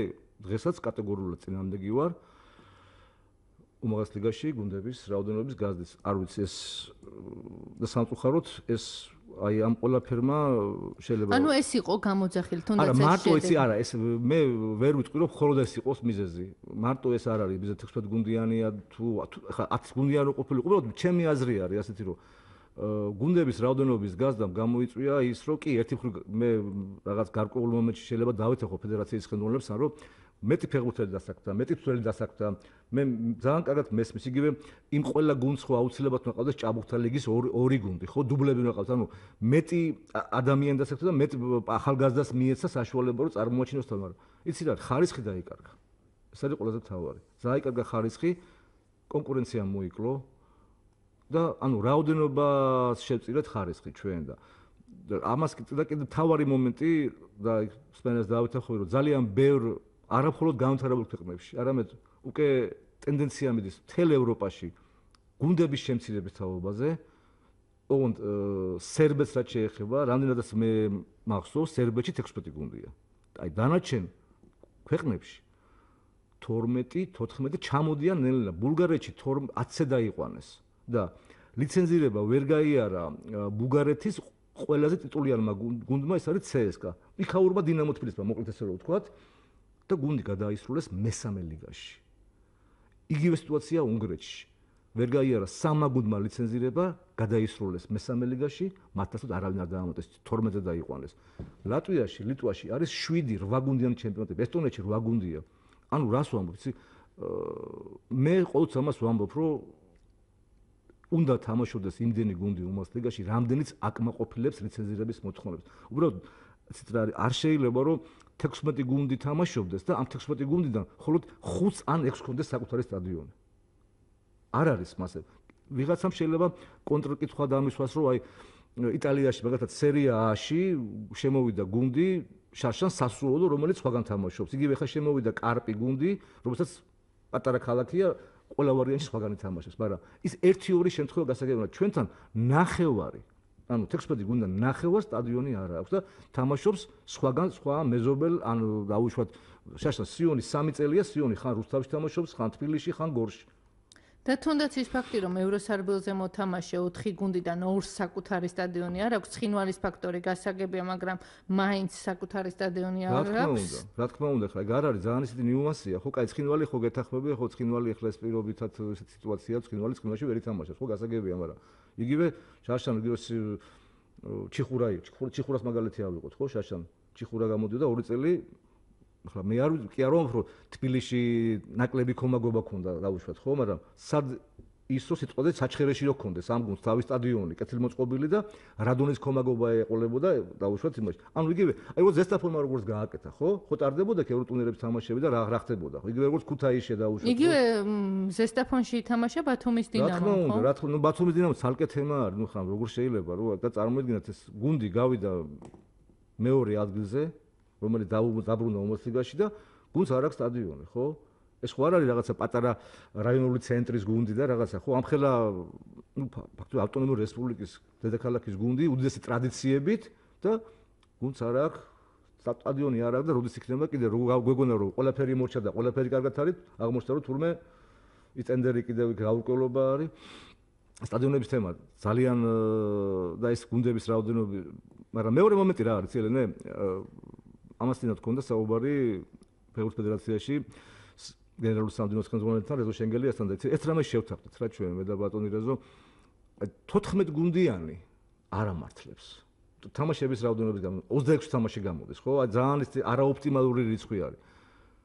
დღესაც კატეგორიულად წინააღმდეგი ვარ უმაღლეს ლიგაში გუნდების რაოდენობის გაზრდის. არ ვიცი ეს და სამწუხაროდ ეს აი ამ ყველაფერმა შეიძლება ანუ ეს იყო გამოძახილი თუნდაც ეს არა მარტო იცი არა ეს მე ვერ ვიტყვი რომ მხოლოდ ეს იყოს მიზეზი მარტო ეს არ არის მიზეზი 16 გუნდიანია თუ ხა 10 გუნდიანი რო ყოფილიყო უბრალოდ ჩემი აზრი არის ასეთი რომ გუნდების რაოდენობის გაზრდამ გამოიწვია ის რომ კი ერთი მხრივ მე რაღაც გარკვეულ მომენტში შეიძლება დავეთანხმო ფედერაციის ხელმძღვანელებს ან რომ მეტი ფეხბურთელი დასაკდა, მეტი ფეხბურთელი დასაკდა. მე ძალიან კარგად მესმის იგივე იმ ყველა გუნდს ხო აუცილებლად უნდა ყავდეს ჭაბუკთა ლიგის ორი გუნდი, ხო დუბლები უნდა ყავდეს. ანუ მეტი ადამიანი დასაკდა და მეტ ახალგაზრდას მიეცა საშუალება რომ წარმოაჩინოს თან, მაგრამ იცი რა, ხარისხი დაიკარგა. ეს არის ყველაზე მთავარი. დაიკარგა ხარისხი, კონკურენცია მოიკლო და ანუ რაოდენობას შევწირეთ ხარისხი ჩვენ და ამას კიდე მთავარი მომენტი და სპენელს დავითახავი რომ ძალიან ბევრ არა მხოლოდ განვითარებულ ქვეყნებში, არამედ უკვე ტენდენცია მიდის მთელ ევროპაში გუნდების შემცირების თაობაზე. ოღონდ სერბეთს რაც შეეხება, რამდენადაც მე მახსოვს, სერბეთში 16 გუნდია. აი დანარჩენ ქვეყნებში 12-14 ჩამოდიან ნელ-ნელა. ბულგარეთში 10-ზე დაიყვანეს და ლიცენზირება ვერ გაიარა ბულგარეთის ყველაზე ტიტულიანმა გუნდმა, ეს არის CSKA. იქაურმა დინამო თბილისმა, მოკლედ ესე რომ ვთქვათ. და გუნდი გადაისრულეს მესამე ლიგაში. იგივე სიტუაცია უნგრეთში. ვერ გაიარა სამმა გუნდმა ლიცენზირება, გადაისრულეს მესამე ლიგაში, მათთანაც არავინ არ დაამატეს, 12-ზე დაიყვანეს. ლატვიაში, ლიტვაში არის 7-8 გუნდიანი ჩემპიონატები, ესტონეთში 8 გუნდია. ანუ რას ვამბობ, იცი? მე ყოველთვის ამას ვამბობ, რომ უნდა თამაშობდეს იმდენი გუნდი უმაღლეს ლიგაში, რამდენიც აკმაყოფილებს ლიცენზირების მოთხოვნებს. უბრალოდ იცით რა არის, არ შეიძლება რომ 16 გუნდი თამაშობდეს და ამ 16 გუნდიდან მხოლოდ 5 ან 6 გუნდეს საკუთარი სტადიონი. არ არის მასე. ვიღაცამ შეიძლება კონტრკითხვა დამისვას, რომ აი იტალიაში მაგალითად სერია A-ში შემოვიდა გუნდი შარშან სასურველო, რომელიც სხვაგან თამაშობს. იგივე ხა შემოვიდა კარპი გუნდი, რომელსაც პატარა ქალაქია, ყველა ვარიანტში სხვაგან თამაშობს, მაგრამ ის 1-2 შემთხვევა გასაგებია, ჩვენთან ნახევარი, ანუ 16 გუნდიდან ნახევარ სტადიონი არ აქვს და თამაშობს სხვაგან სხვა მეზობელ, ანუ დაუშვათ შარშან სიონი 3 წელია, სიონი ხან რუსთავში თამაშობს, ხან თბილისში, ხან გორში. და თუნდაც ის ფაქტი, რომ ევროსარბელზე მოთამაშე 4 გუნდიდან 2-ს საკუთარი სტადიონი არ აქვს, ცხინვალის ფაქტორი გასაგებია, მაგრამ მაინც საკუთარი სტადიონი არ აქვს. რა თქმა უნდა, ხა ეგ არ არის ძალიან ისეთი ნიუანსია, ხო, კაი, ცხინვალი ხო გეთახმებია, ხო, ცხინვალი ახლა ეს პირობითად ესეთი სიტუაციაა, ცხინვალში ვერ ითამაშებს, ხო, გასაგებია, მაგრამ იგივე შარშან იგივე ჩიხურას მაგალითი ავიღოთ, ხო, შარშან ჩიხურა გამოდიოდა 2 წელი ახლა მე არ კი არ ვამბობ, რომ თბილისში ნაკლები კომაგობა ქონდა, დავუშვათ, ხო, მაგრამ სად ისო სიტყვაზე საჩხერეში რო ქონდეს ამ გუნდს თავის სტადიონი, კეთილმოწყობილი და რადონის კომაგობა ეყოლებოდა, დავუშვათ იმაში. ანუ იგივე, აი რო ზესტაფონმა როგორც გააკეთა, ხო? ხო ტარდებოდა ევროტურნირების თამაშები და რა ხდებოდა, ხო? იგივე როგორც ქუთაისში დავუშვათ. იგივე ზესტაფონში ითამაშა ბათუმის დინამო, ხო? რა თქმა უნდა, რა თქმა უნდა, ბათუმის დინამო ცალკე თემა არის, ნუ ხან როგორ შეიძლება, რო და წარმოიდგინეთ ეს გუნდი გავიდა მეორე ადგილზე რომელიც დაბრუნდა უმოსლიგაში და გუნდს არ აქვს სტადიონი, ხო? ეს ხო არ არის რაღაცა პატარა რაიონული ცენტრის გუნდი და რაღაცა, ხო? ამხელა ნუ ფაქტობრივად ავტონომიური რესპუბლიკის დედაქალაქის გუნდი უდიდესი ტრადიციებით და გუნდს არ აქვს სტადიონი არ აქვს და როდის იქნება კიდე გვეგონა რომ ყველაფერი მორჩა და ყველაფერი კარგად არის, აღმოჩნდა რომ თურმე ის ტენდერი კიდევ გაურკვევლობა არის. სტადიონების თემა ძალიან და ეს გუნდების რაოდენობა, მაგრამ მეორე მომენტი რა არის, ელენე? ამასთანავე თქონდა საუბარი ფეხბურთის ფედერაციაში გენერალურ სამდივნოს ხელმძღვანელთან, რეზო შენგელიასთან და ეს რამე შევთანხმდით რა ჩვენ მე და ბატონი რეზო 14 გუნდიანი არ ამართლებს. თამაშების რაოდენობის გამო 26 თამაში გამოდის, ხო? ძალიან ის არაოპტიმალური რიცხვი არის.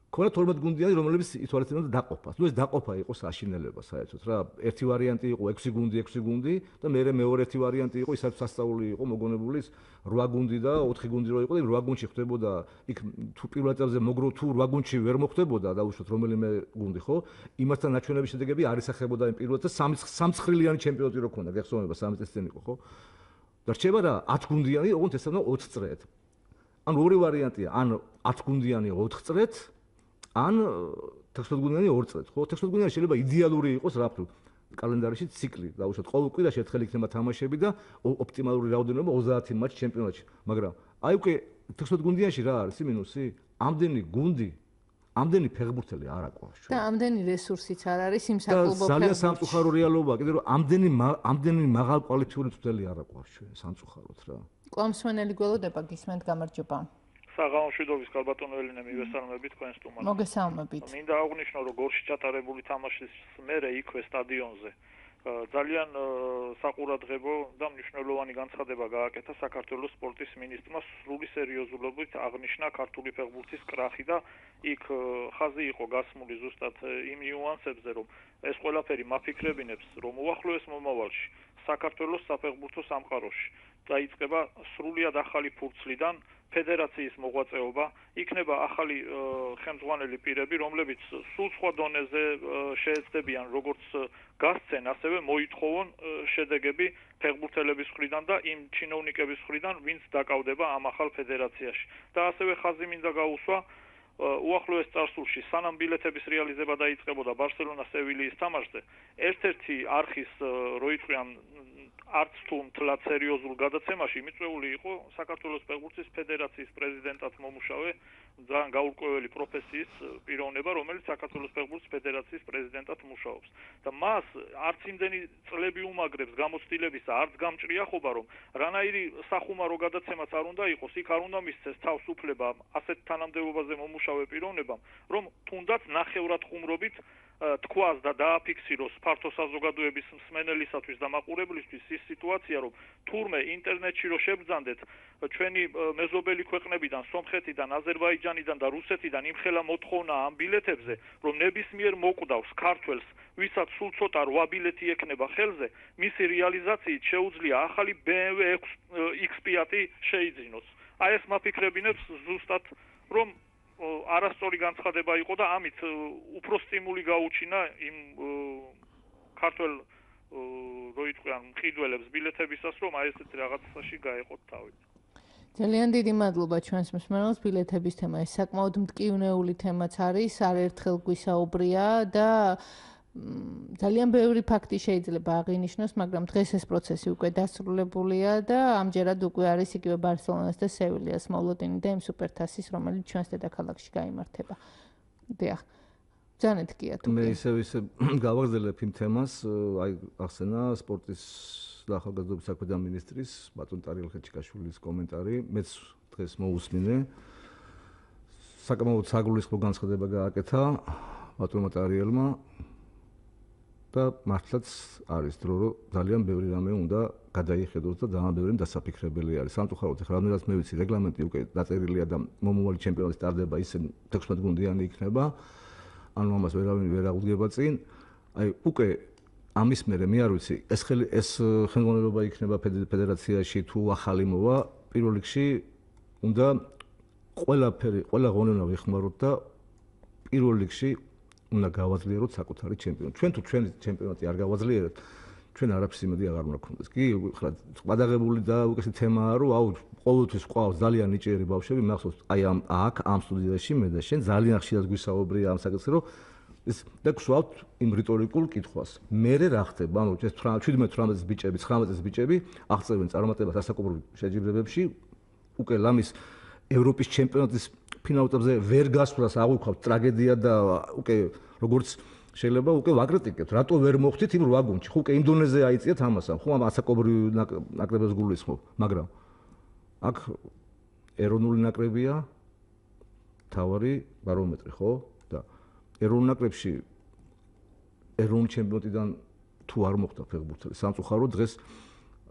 ქონა 12 გუნდიანი, რომლებიც ითვალისწინებდა დაყოფას. ნუ ეს დაყოფა იყო საშინელება საერთოდ რა. ერთი ვარიანტი იყო 6 გუნდი და მეორე ერთი ვარიანტი იყო ისაც სასწაული იყო მოგონებული 8 გუნდი და 4 გუნდი რო იყო და 8 გუნდში ხდებოდა იქ თუ პირველ ეტაპზე მოგრო თუ 8 გუნდში ვერ მოხდებოდა დავუშვათ რომელიმე გუნდი, ხო? იმასთან ნაჩვენების შედეგები არ ისახებოდა იმ პირველ და 3-წლიანი ჩემპიონატი რო ქონდა, გეხსოვნება 3 წელი იყო, ხო? და რჩება რა 10 გუნდიანი, ოღონდ ესწავნა 20 წრედ. ან ორი ვარიანტია, ან 10 გუნდიანი 4 წრედ ან 16 გუნდიანი 2 წრედ, ხო? 16 გუნდიანი შეიძლება იდეალური იყოს რაფრთხილ კალენდარში ციკლი, დავუშვათ, ყოველ კვირაში ერთხელ იქნება თამაშები და ოპტიმალური რაოდენობა 30 მატჩი ჩემპიონატში, მაგრამ აი უკვე 16 გუნდიანში რა არის მინუსი? ამდენი გუნდი, ამდენი ფეხბურთელი არ აყვავს ჩვენ. და ამდენი რესურსიც არ არის იმ საკლუბო ფეხბურთში. ძალიან სამწუხარო რეალობაა, კიდე რომ ამდენი მაღალ კვალიფიციური მწვრთნელი არ აყვავს ჩვენ, სამწუხაროდ რა. კვალმსვენელი გველოდება გისმენთ, გამარჯობა. საღამოშვიდობის კალბატონველინე მივესალმებით თქვენ სტუმარს. მოგესალმებით. მინდა აღვნიშნო, რომ გორში ჩატარებული თამაშის მერე იქვე სტადიონზე ძალიან საყურადღებო და მნიშვნელოვანი განცხადება გააკეთა საქართველოს სპორტის მინისტრმა, სრული სერიოზულობით აღნიშნა ქართული ფეხბურთის კრახი და იქ ხაზი იყო გასმული ზუსტად იმ ნიუანსებზე, რომ ეს ყველაფერი მაფიქრებინებს, რომ უახლოეს მომავალში საქართველოს საფეხბურთო სამყაროში დაიწყება სრულიად ახალი ფურცლიდან ფედერაციის მოღვაწეობა, იქნება ახალი ხელმძღვანელი პირები, რომლებიც სულ სხვა დონეზე შეეცდებიან როგორც გასცენ, ასევე მოითხოვონ შედეგები ფეხბურთელების მხრიდან და იმ ჩინოვნიკების მხრიდან, ვინც დაკავდება ამ ახალ ფედერაციაში. და ასევე ხაზი მინდა გაუსვა უახლოეს წარსულში, სანამ ბილეთების რეალიზება დაიწყებოდა ბარსელონა-სევილიის თამაშზე, ერთ-ერთი არხის რო იწვიან არც თუ მთლად სერიოზულ გადაცემაში მიწვეული იყო საქართველოს ფეხბურთის ფედერაციის პრეზიდენტად მომუშავე ძალიან გაურკვეველი პროფესიის პიროვნება, რომელიც საქართველოს ფეხბურთის ფედერაციის პრეზიდენტად მუშაობს. და მას არც იმდენი წლები უმაგრებს გამოცდილებისა, არც გამჭრია ხობა, რომ რანაირი სახუმარო გადაცემაც არ უნდა იყოს, იქ არ უნდა მისცეს თავს უფლება ასეთ თანამდებობაზე მომუშავე პიროვნებამ, რომ თუნდაც ნახევრად ხუმრობით თქვას და დააფიქსიროს ფართო საზოგადოების მსმენელისათვის და მაყურებლისთვის ის სიტუაცია, რომ თურმე ინტერნეტში რო შებრძანდეთ ჩვენი მეზობელი ქვეყნებიდან, სომხეთიდან, აზერბაიჯანიდან და რუსეთიდან იმხელა მოთხოვნა ამ ბილეთებზე, რომ ნებისმიერ მოკვდავს ქართველს, ვისაც სულ ცოტა 8 ბილეთი ექნება ხელზე, მისი რეალიზაციით შეუძლია ახალი BMW X5 შეიძინოს. აი ეს მაფიქრებინებს ზუსტად, რომ არასწორი განცხადება იყო და ამით უფრო სტიმული გაუჩინა იმ ქართველ რო იტყვიან მყიდველებს ბილეთებისას, რომ აი ესეთ რაღაცაში გაეყოთ თავი. ძალიან დიდი მადლობა ჩვენს მსმენელს. ბილეთების თემა ეს საკმაოდ მტკივნეული თემაც არის, არაერთხელ გვისაუბრია და ძალიან ბევრი ფაქტი შეიძლება აღინიშნოს, მაგრამ დღეს ეს პროცესი უკვე დასრულებულია და ამჯერად უკვე არის იგივე ბარსელონას და სევილიას მოვლოდინი და იმ სუპერთასის, რომელიც ჩვენს დედაქალაქში გაიმართება. დიახ. ძალიან თქვია თუ. მე ისე გავაგრძელებ იმ თემას, აი ახსენა სპორტის და ახალგაზრდობის საქმეთა მინისტრის ბატონ ტარიელ ხეჩიკაშვილის კომენტარი, მეც დღეს მოусმინე. საკმაოდ საგულისხმო განცხადება გააკეთა ბატონმა ტარიელმა და მართლაც არის დრო, რომ ძალიან ბევრი რამე უნდა გადაიხედოს და ძალიან ბევრი დასაფიქრებელი არის. სამწუხაროდ ახლა რამდენადაც მე ვიცი, რეგლამენტი უკვე დაწერილია და მომავალი ჩემპიონატი სტარდება ისე 16 გუნდიანი იქნება. ანუ ამას ვერავინ ვერ აღუდგება წინ. აი უკვე ამის მერე მე არ ვიცი, ეს ხელმძღვანელობა იქნება ფედერაციაში თუ ახალი მოვა, პირველ რიგში უნდა ყველა ღონევა ვიხმაროთ და პირველ რიგში უნდა გავაძლიეროთ საკუთარი ჩემპიონატი. ჩვენ თუ ჩვენი ჩემპიონატი არ გავაძლიერებთ, ჩვენ არაფრის იმედი აღარ უნდა გქონდეს. კი, ხლა გადაღებული და უკეთ თემაა, რომ აუ ყოველთვის ყავს ძალიან ნიჭიერი ბავშვები, მახსოვს აი ამ სტუდიაში მე და შენ ძალიან ხშირად გვისაუბრია ამ საკითხზე, რომ ეს და გვსვავთ იმ რიტორიკულ კითხვას. მერე რა ხდება? ანუ 17-18 ბიჭები, 19 ბიჭები აღწევენ წარმატებას ასაკობრივ შეჯიბრებებში, უკვე ლამის ევროპის ჩემპიონატის ფინალებზე ვერ გასვლას აღვიქვავთ ტრაგედია და უკვე როგორც შეიძლება უკვე ვაკრიტიკებთ, რატო ვერ მოხდით იმ 8 გუნდში? ხო უკვე იმ დონეზე აიწიათ ამას, ხო ამ ასაკობრივ ნაკრებებს გულისხმობ, მაგრამ აქ ეროვნული ნაკრებია თავარი ბარომეტრი, ხო? და ეროვნულ ნაკრებში ეროვნული ჩემპიონატიდან თუ არ მოხდა ფეხბურთელი, სამწუხაროდ დღეს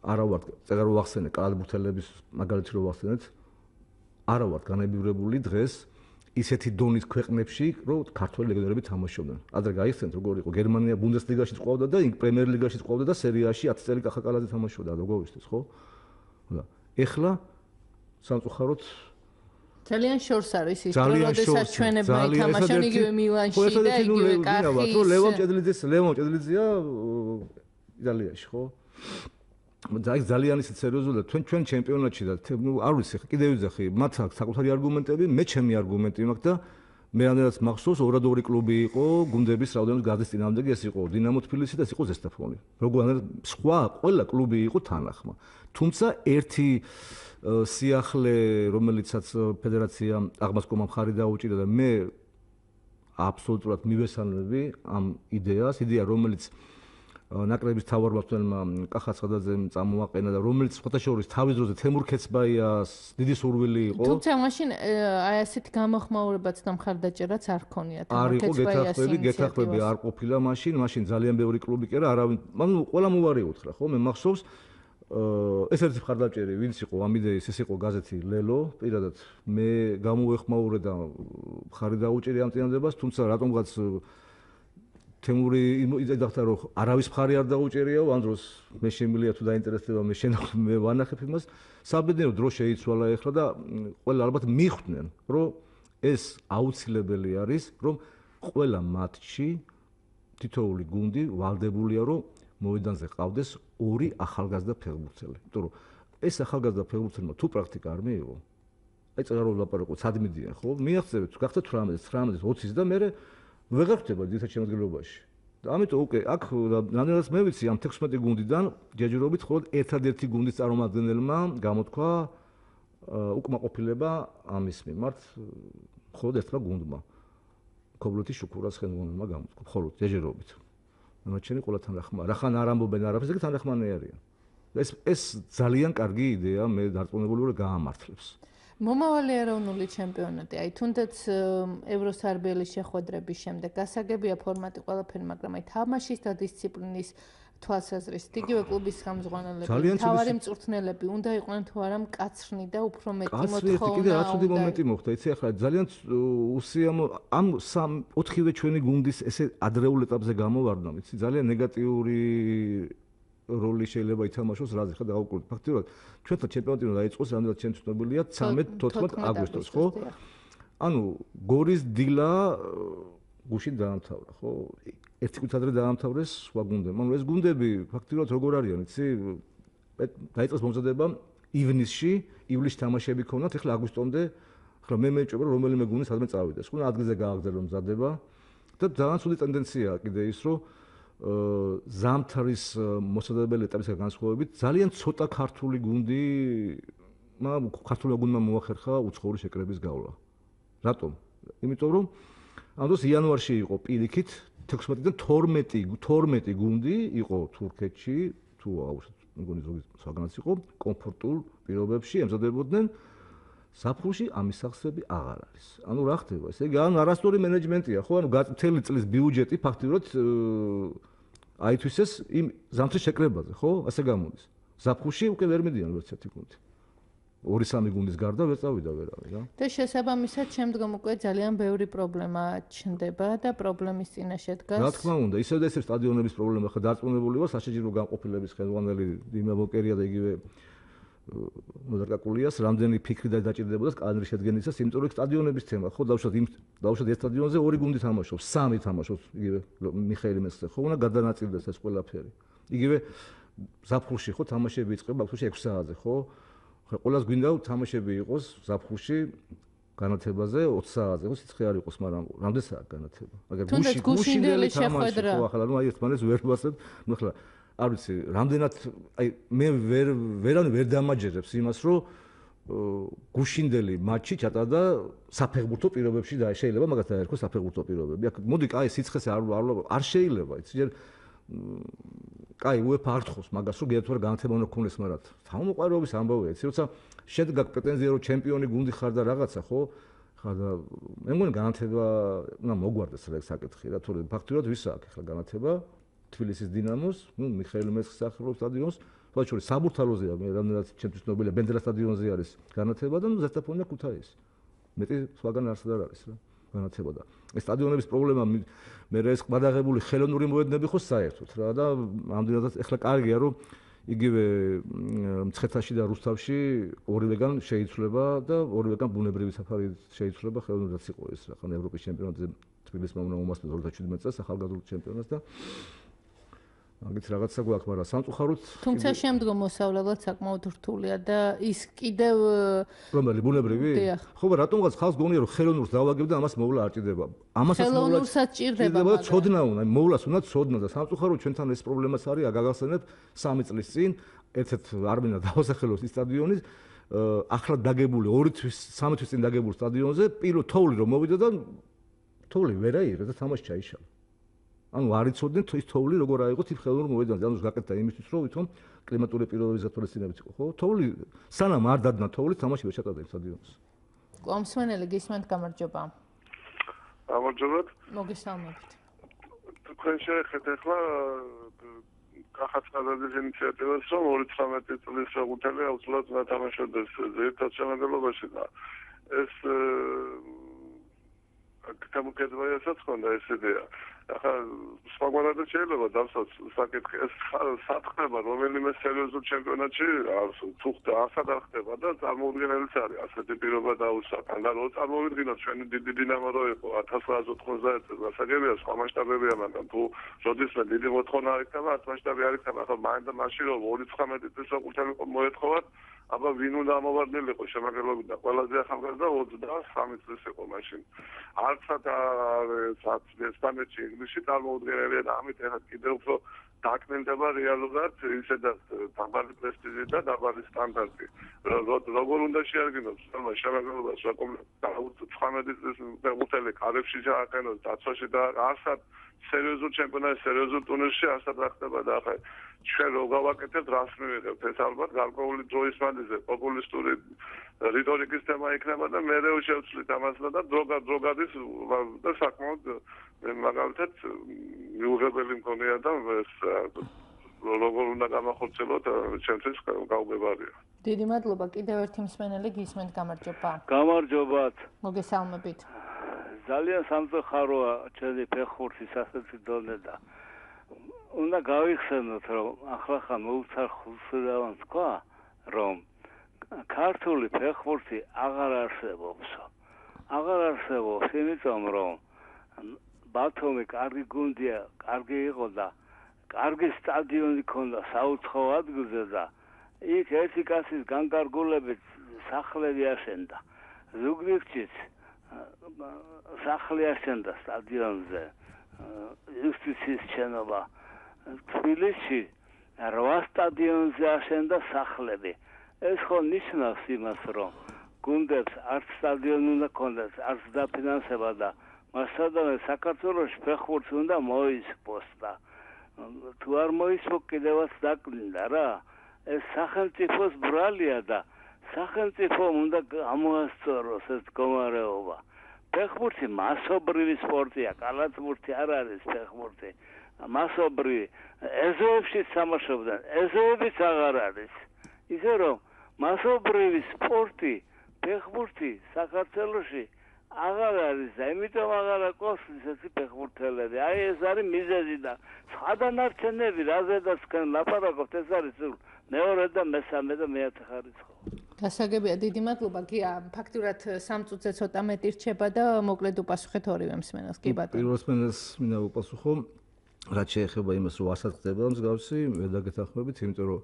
არა ვართ, წეგარო ვახსენე კალათბურთელების მაგალითი რო ვახსენეთ, არა ვართ განებივრებული დღეს ისეთი დონის ქვეყნებში, რომ ქართველი ლეგიონერები თამაშობდნენ. ადრე გაიხსენეთ როგორ იყო გერმანია ბუნდესლიგაშიც ყავდა და პრემიერ ლიგაშიც ყავდა და სერიაში 10 წელი კახაკალაძე თამაშობდა, როგორ ვიცით, ხო? და ეხლა სამწუხაროდ ძალიან შორს არის ის, როდესაც ჩვენებმა ითამაშონ იგივე მილანში და იგივე კახის. ლევონ ჭედლიძეა იტალიაში, ხო? ძალიან ისე სერიოზულად ჩვენ ჩემპიონატში და არ ვიცი კიდევ ვიძახი მათ აქვს საკუთარი არგუმენტები, მე ჩემი არგუმენტი მაქვს და მე რამდენიც მახსოვს 2 კლუბი იყო გუნდების რაოდენობის გაზის წინააღმდეგი, ეს იყო დინამო თბილისი და ეს იყო ზესტაფონი. როგორ სხვა ყველა კლუბი იყო თანახმა. თუმცა ერთი სიახლე, რომელიცაც ფედერაცია აღმასკომამ ხარი დაუჭირა და მე აბსოლუტურად მივესალმები ამ იდეას, რომელიც ნაკრების თავმჯდომარემ კახაცხადაძემ წამოაყენა და რომელიც სხვათა შორის თავის დროზე თემურ ქეცბაიას დიდი სურვილი იყო. თუმცა მაშინ აი ასეთი გამოხმაურებაც და მხარდაჭერაც არ ჰქონია თემურ ქეცბაიას. გეთახმები არ ყოფილა მაშინ ძალიან ბევრი კლუბი კი რა, არავინ, ანუ ყველა მოვარიოთ რა, ხო? მე მახსოვს ეს ერთი მხარდაჭერი ვინც იყო ამ იდეის, ეს იყო გაზეთი ლელო, პირადად მე გამოვეხმაურე და ხარი დაუჭირე ამ წინადებას, თუმცა რატომღაც თემური იდეახთა რომ არავის მხარი არ დაუჭერიაო, ამ დროს მე შემიძლია თუ დაინტერესდება მე ვანახებ იმას, საბედნიერო დრო შეიცვალა ეხლა და ყველა ალბათ მიხვდნენ, რომ ეს აუცილებელი არის, რომ ყველა მატჩში თითოეული გუნდი ვალდებულია, რომ მოედანზე ყავდეს 2 ახალგაზრდა ფეხბურთელი. იმიტომ რომ ეს ახალგაზრდა ფეხბურთელმა თუ პრაქტიკა არ მიიღო, აი წეგარო ვლაპარაკობ, სად მიდიან, ხო? მიაღწევთ, გახდა 18, 19, 20 და მე ვეღარ ხდება ძირითად შემადგენლობაში. და ამიტომ უკვე აქ რამდენადაც მე ვიცი ამ 16 გუნდიდან ჯერჯერობით მხოლოდ ერთადერთი გუნდის წარმომადგენელმა გამოთქვა უკმაყოფილება ამის მიმართ, მხოლოდ ერთმა გუნდმა. ქობლეთის შუქურას ხელმძღვანელმა გამოთქვა, მხოლოდ ჯერჯერობით. მანჩენი ყველათან რახან არ ამბობენ არაფერს, ეგ თანახმანი არიან. ეს ძალიან კარგი იდეა, მე დარწმუნებული ვარ გაამართლებს. მომავალი ეროვნული ჩემპიონატი, აი თუნდაც ევროსარბიელის შეხვედრების შემდეგ გასაგებია ფორმატი ყველაფერი, მაგრამ აი თამაშის და დისციპლინის თვალსაზრისით იგივე კლუბის ხელმძღვანელები, თავარი მწვრთნელები უნდა იყვნენ თუ არა მკაცრნი და უფრო მეტი მოთხოვნა. კიდე რაც უდი მომენტი მოხდა, იცი ახლა ძალიან უსიამო ამ 4-ვე ჩვენი გუნდის ესე ადრეულ ეტაპზე გამოვარდნა, იცი ძალიან ნეგატიური როლი შეიძლება ითამაშოს რაზე ხა დავუკვირდით ფაქტიურად ჩვენთან ჩემპიონატი უნდა დაიწყოს რამდენად ჩემს ცნობილია 13-14 აგვისტოს ხო ანუ გორის დილა გუშინ დაამთავრა ხო ერთი კვირით ადრე დაამთავრეს სხვა გუნდებმა ანუ ეს გუნდები ფაქტიურად როგორ არიან იცი დაიწყოს მომზადება ივნისში, ივლისში თამაშები ქონდათ, ეხლა აგვისტომდე, ახლა მე მეჭობა რომელიმე გუნდი სადმე წავიდეს. ხო, ადგილზე გააგრძელო მზადება და ძალიან ცუდი ტენდენციაა კიდე ის, რომ ზამთრის მოსადებელი ეტაპისგან განსხვავებით ძალიან ცოტა ქართული გუნდმა მოახერხა უცხოური შეკრების გავლა. რატომ? იმიტომ რომ ამ დროს იანვარში იყო პირიქით 16-დან 12 გუნდი იყო თურქეთში, თუ აუშვით მეგონი ზოგი სხვაგანაც იყო, კომფორტულ პირობებში ემზადებოდნენ საფრთხეში ამის სახსრები აღარ არის. ანუ რა ხდება? ესე იგი, ანუ არასწორი მენეჯმენტია, ხო? ანუ მთელი წლის ბიუჯეტი ფაქტიურად აითვისეს იმ ზამთრის შეკრებაზე, ხო? ასე გამოდის. საფრთხეში უკვე ვერ მიდიან ვერც ერთი გუნდი. 2-3 გუნდის გარდა ვერ წავიდა ვერავინ, რა. და შესაბამისად შემდგომ უკვე ძალიან ბევრი პრობლემა ჩნდება და პრობლემის წინაშე დგას. რა თქმა უნდა, ისევ და ისევ სტადიონების პრობლემა ხა დარწმუნებული ვარ, საშეჯიბრო განყოფილების ხელმძღვანელი დიმა ბოკერია და იგივე მოდარკაკულიას რამდენი ფიქრი დაჭირდებოდა კადრის შედგენისას, იმიტომ რომ სტადიონების თემა, ხო, დავუშვათ ეს სტადიონზე 2 გუნდი თამაშობს, 3 თამაშობს, იგივე მიხეილი მესხზე, ხო, უნდა გადანაწილდეს ეს ყველაფერი. იგივე ზაფხულში, ხო, თამაშები იწყება ზაფხულში 6 საათზე, ხო? ხო, ყველას გვინდა თამაშები იყოს ზაფხულში განათებაზე 20 საათზე, ხო, სიცხე არ იყოს, მაგრამ რამდენ საათი განათება? მაგრამ გუშინდელი შეხვედრა. ხო, ახლა ნუ აი ერთმანეთს ვერ ვასებ, ნუ ახლა არ ვიცი, რამდენად აი მე ვერ დამაჯერებს იმას, რომ გუშინდელი მატჩი ჩატარდა საფეხბურთო პირობებში და შეიძლება მაგათ დაერქვა საფეხბურთო პირობები. აქ მოდი, კაი, სიცხეს არ შეიძლება, იცი, ჯერ კაი, UEFA არ თხოვს მაგას, რომ გიერთვარ განათება უნდა გქონდეს, მაგრამ თავმოყარობის ამბავია, იცი, როცა შედგა პრეტენზია, რომ ჩემპიონი გუნდი ხარ და რაღაცა, ხო? ხა და მე მგონი განათება უნდა მოგვარდეს რა საკითხი რა, თორე ფაქტურად ვის აქვს ახლა განათება? თბილისის დინამოს, ნუ მიხეილ მესხის სახელობის სტადიონს, თუმცა შორის საბურთალოზეა, მე რამდენად ჩემთვის ნობელია, ბენდერა სტადიონზე არის განათება და ნუ ზესტაფონია ქუთაისი. მეტი სხვაგან არსად არ არის რა, განათება და ეს სტადიონების პრობლემა მე ეს გადაღებული ხელოვნური მოედნები ხო საერთოდ რა და ამდენადაც ეხლა კარგია რომ იგივე მცხეთაში და რუსთავში ორივეგან შეიცვლება და ორივეგან ბუნებრივი საფარი შეიცვლება, ხელოვნურადაც იყო ეს რა, ხან ევროპის ჩემპიონატზე თბილისმა უნდა უმასპინძლოს 2017 წელს ახალგაზრდულ ჩემპიონატს და აგით რაღაცა გვაქვს, მაგრამ სამწუხაროდ თუმცა შემდგომ მოსავლელად საკმაოდ რთულია და ის კიდევ რომელი ბუნებრივი? ხო, რატომღაც ხალხს გონია რომ ხელოვნურს დავაგებ და ამას მოვლა არ ჭირდება. ამასაც ხელოვნურსაც ჭირდება, მაგრამ ცოდნა უნდა, მოვლას უნდა ცოდნა და სამწუხაროდ ჩვენთან ეს პრობლემაც არის, აგაგახსენებ 3 წლის წინ ერთ-ერთ არ მინდა დავასახელოს ის სტადიონის ახლა დაგებული 2 თვის 3 თვის წინ დაგებულ სტადიონზე პირველ თოვლი რომ მოვიდა და თოვლი ვერ აიღეს და თამაში ჩაიშალა. ანუ არ იცოდნენ ის თოვლი როგორ აიღოთ იმ ხელოვნურ მოედანზე. ანუ გაკეთდა იმისთვის, რომ ვითომ კლიმატური პირობების გათვალისწინებით იყო, ხო? თოვლი სანამ არ დადნა თოვლი, თამაში ვერ ჩატარდა იმ სტადიონზე. კომსმენელი გისმენთ, გამარჯობა. გამარჯობათ. მოგესალმებით. თქვენ შეეხეთ ახლა კახაცხადაძის ინიციატივას, რომ 2019 წლის ფეხბურთელი აუცილებლად ნათამაშებდეს ერთად შემადგენლობაში და ეს გამოკეთებასაც ხონდა ეს იდეა. ახლა სხვაგვარად შეიძლება დავსვათ საკითხი, ეს სათხდება რომელიმე სერიოზულ ჩემპიონატში, თუ ასად არ ხდება და წარმოუდგენელიც არის ასეთი პირობა დაუსვათ. და რო წარმოვიდგინოთ ჩვენი დიდი დინამო რო იყო 1991 წელს, გასაგებია სხვა მასშტაბებია, მაგრამ თუ როდესმე დიდი მოთხოვნა არ იქნება, არც მასშტაბი არ იქნება, ახლა მაინც და მაშინ რომ 2019 წელს საკუთარი მოეთხოვათ, აბა ვინ უნდა ამოვარდნილიყო შემაგერლობიდან ყველაზე ახალგაზრდა 23 წლის იყო მაშინ. არცად ესპანეთში ინგლისში წარმოუდგენელია და ამით ახლა კიდევ უფრო დაკნინდება რეალურად ისედაც დაბალი პრესტიჟი და დაბალი სტანდარტი. როგორ უნდა შეადგინოს შემაგერლობას საკომპლექტო 19 წლის ფეხბურთელი კარებში ჩააყენოს დაცვაში და არსად სერიოზულ ჩემპიონატში, სერიოზულ ტურნირში არსად რა ხდება და ახლა ჩვენ რო გავაკეთებთ, რას მივიღებთ, ეს ალბათ გარკვეული დროის მანძილზე პოპულისტური რიტორიკის თემა იქნება და მე შევცვლით ამას და დროგადის და საკმაოდ მაგალითად მიუღებელი მქონია და ეს როგორ უნდა გამახორციელოთ ჩემთვის გაუგებარია. დიდი მადლობა. კიდევ ერთი მსმენელი გისმენთ, გამარჯობა. გამარჯობათ. მოგესალმებით. ძალიან სამწუხაროა ჩემი ფეხბურთის ასეთი დონე და უნდა გავიხსენოთ რომ ახლა მოუცარ ხუსრავანს თქვა რომ ქართული ფეხბურთი აღარ არსებობს. აღარ არსებობს იმიტომ რომ ბათუმი კარგი გუნდია, კარგი იყო და კარგი სტადიონი ჰქონდა საუცხოო ადგილზე და იქ ერთი კაცის განკარგულებით სახლები აშენდა. ზუგდიდშიც სახლი აშენდა სტადიონზე. იუსტიციის შენობა. თბილისში 8 სტადიონზე აშენდა სახლები. ეს ხო ნიშნავს იმას, რომ გუნდებს არც სტადიონი უნდა ქონდეს, არც დაფინანსება და მასადამე საქართველოს ფეხბურთს უნდა მოისპოს და თუ არ მოისპო კიდევაც დაკლინდა რა. ეს სახელმწიფოს ბრალია და სახელმწიფომ უნდა ამოასწოროს ეს მდგომარეობა. ფეხბურთი მასობრივი სპორტია, კალათბურთი არ არის ფეხბურთი. მასობრივი ეზოებში თამაშობდნენ, ეზოებიც აღარ არის. ისე რომ მასობრივი სპორტი, ფეხბურთი საქართველოში აღარ არის და იმიტომ აღარ აქვს ესეთი ფეხბურთელები. აი ეს არის მიზეზი და სხვა დანარჩენები, რაზედაც თქვენ ლაპარაკობთ, ეს არის მეორე და მესამე და მეათე ხარისხი. გასაგებია, დიდი მადლობა. გია, ფაქტურად 3 წუთზე ცოტა მეტი რჩება და მოკლედ უპასუხეთ ორივე მსმენელს. კი ბატონო. პირველ მსმენელს მინდა უპასუხო, რაც შეეხება იმას, რომ ასად ხდება მსგავსი, მე დაგეთანხმებით, იმიტომ რომ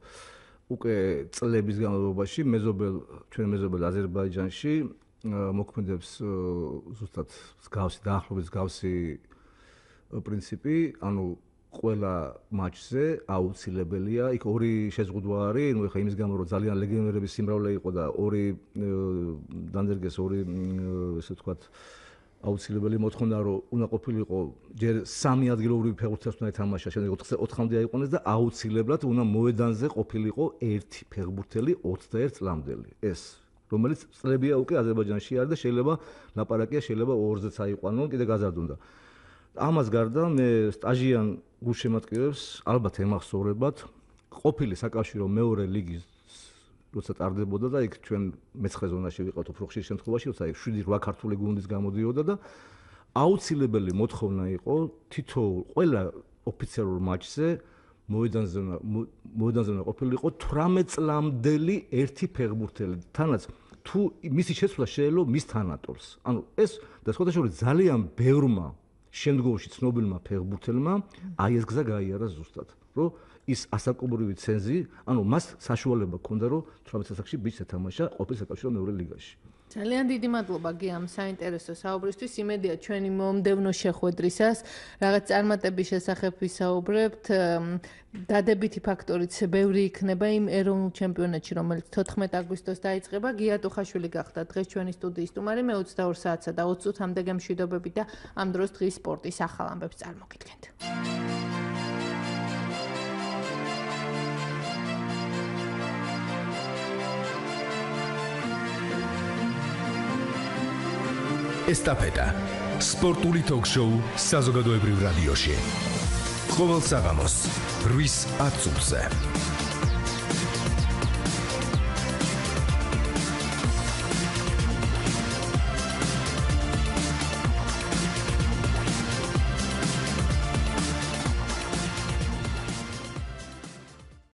უკვე წლების განმავლობაში ჩვენ მეზობელ აზერბაიჯანში მოქმედებს ზუსტად მსგავსი დაახლოებით მსგავსი პრინციპი, ანუ ყველა მატჩზე აუცილებელია, იქ ორი შეზღუდვა არის, ნუ ეხლა იმის გამო რომ ძალიან ლეგიონერების სიმრავლე იყო და ორი დანერგეს ორი ესე ვთქვათ აუცილებელი მოთხოვნა რომ უნდა ყოფილიყო ჯერ 3 ადგილობრივი ფეხბურთელს უნდა ეთამაშა, შემდეგ 4-მდე აიყვანეს და აუცილებლად უნდა მოედანზე ყოფილიყო ერთი ფეხბურთელი 21 წლამდელი. ეს რომელიც წლებია უკვე აზერბაიჯანში არის და შეიძლება ლაპარაკია, შეიძლება 2-ზეც აიყვანონ, კიდე გაზარდონდა. ამას გარდა მე სტაჟიან გულშემატკივრებს ალბათ ემახსოვრებათ ყოფილი საკავშირო მეორე ლიგის როცა ტარდებოდა და იქ ჩვენ მე-9 ზონაში ვიყავთ უფრო ხშირ შემთხვევაში, როცა იქ 7-8 ქართული გუნდის გამოდიოდა და აუცილებელი მოთხოვნა იყო თითოეულ ყველა ოფიციალურ მატჩზე მოედანზე ყოფილიყო 18 წლამდელი ერთი ფეხბურთელი. თანაც თუ მისი შეცვლა შეელო მის თანატოლს. ანუ ეს და სხვათა შორის ძალიან ბევრმა შემდგომში ცნობილმა ფეხბურთელმა აი ეს გზა გაიარა ზუსტად, რომ ის ასაკობრივი ცენზი, ანუ მას საშუალება ჰქონდა, რომ 18 წელსაკში ბიჭს ეთამაშა ყოფილ საკავშირო მეორე ლიგაში. ძალიან დიდი მადლობა გიამ საინტერესო საუბრისთვის. იმედია ჩვენი მომდევნო შეხვედრისას რაღაც წარმატების შესახებ ვისაუბრებთ. დადებითი ფაქტორიც ბევრი იქნება იმ ეროვნულ ჩემპიონატში, რომელიც 14 აგვისტოს დაიწყება. გია ტუხაშვილი გახდა დღეს ჩვენი სტუდიის სტუმარი. მე 22 საათსა და 20 წუთამდე გემშვიდობები და ამ დროს დღის სპორტის ახალ ამბებს წარმოგიდგენთ. ესტაფეტა სპორტული ток-შოუ საზოგადოებრივ რადიოში. ყოველ საღამოს 8:10-ზე.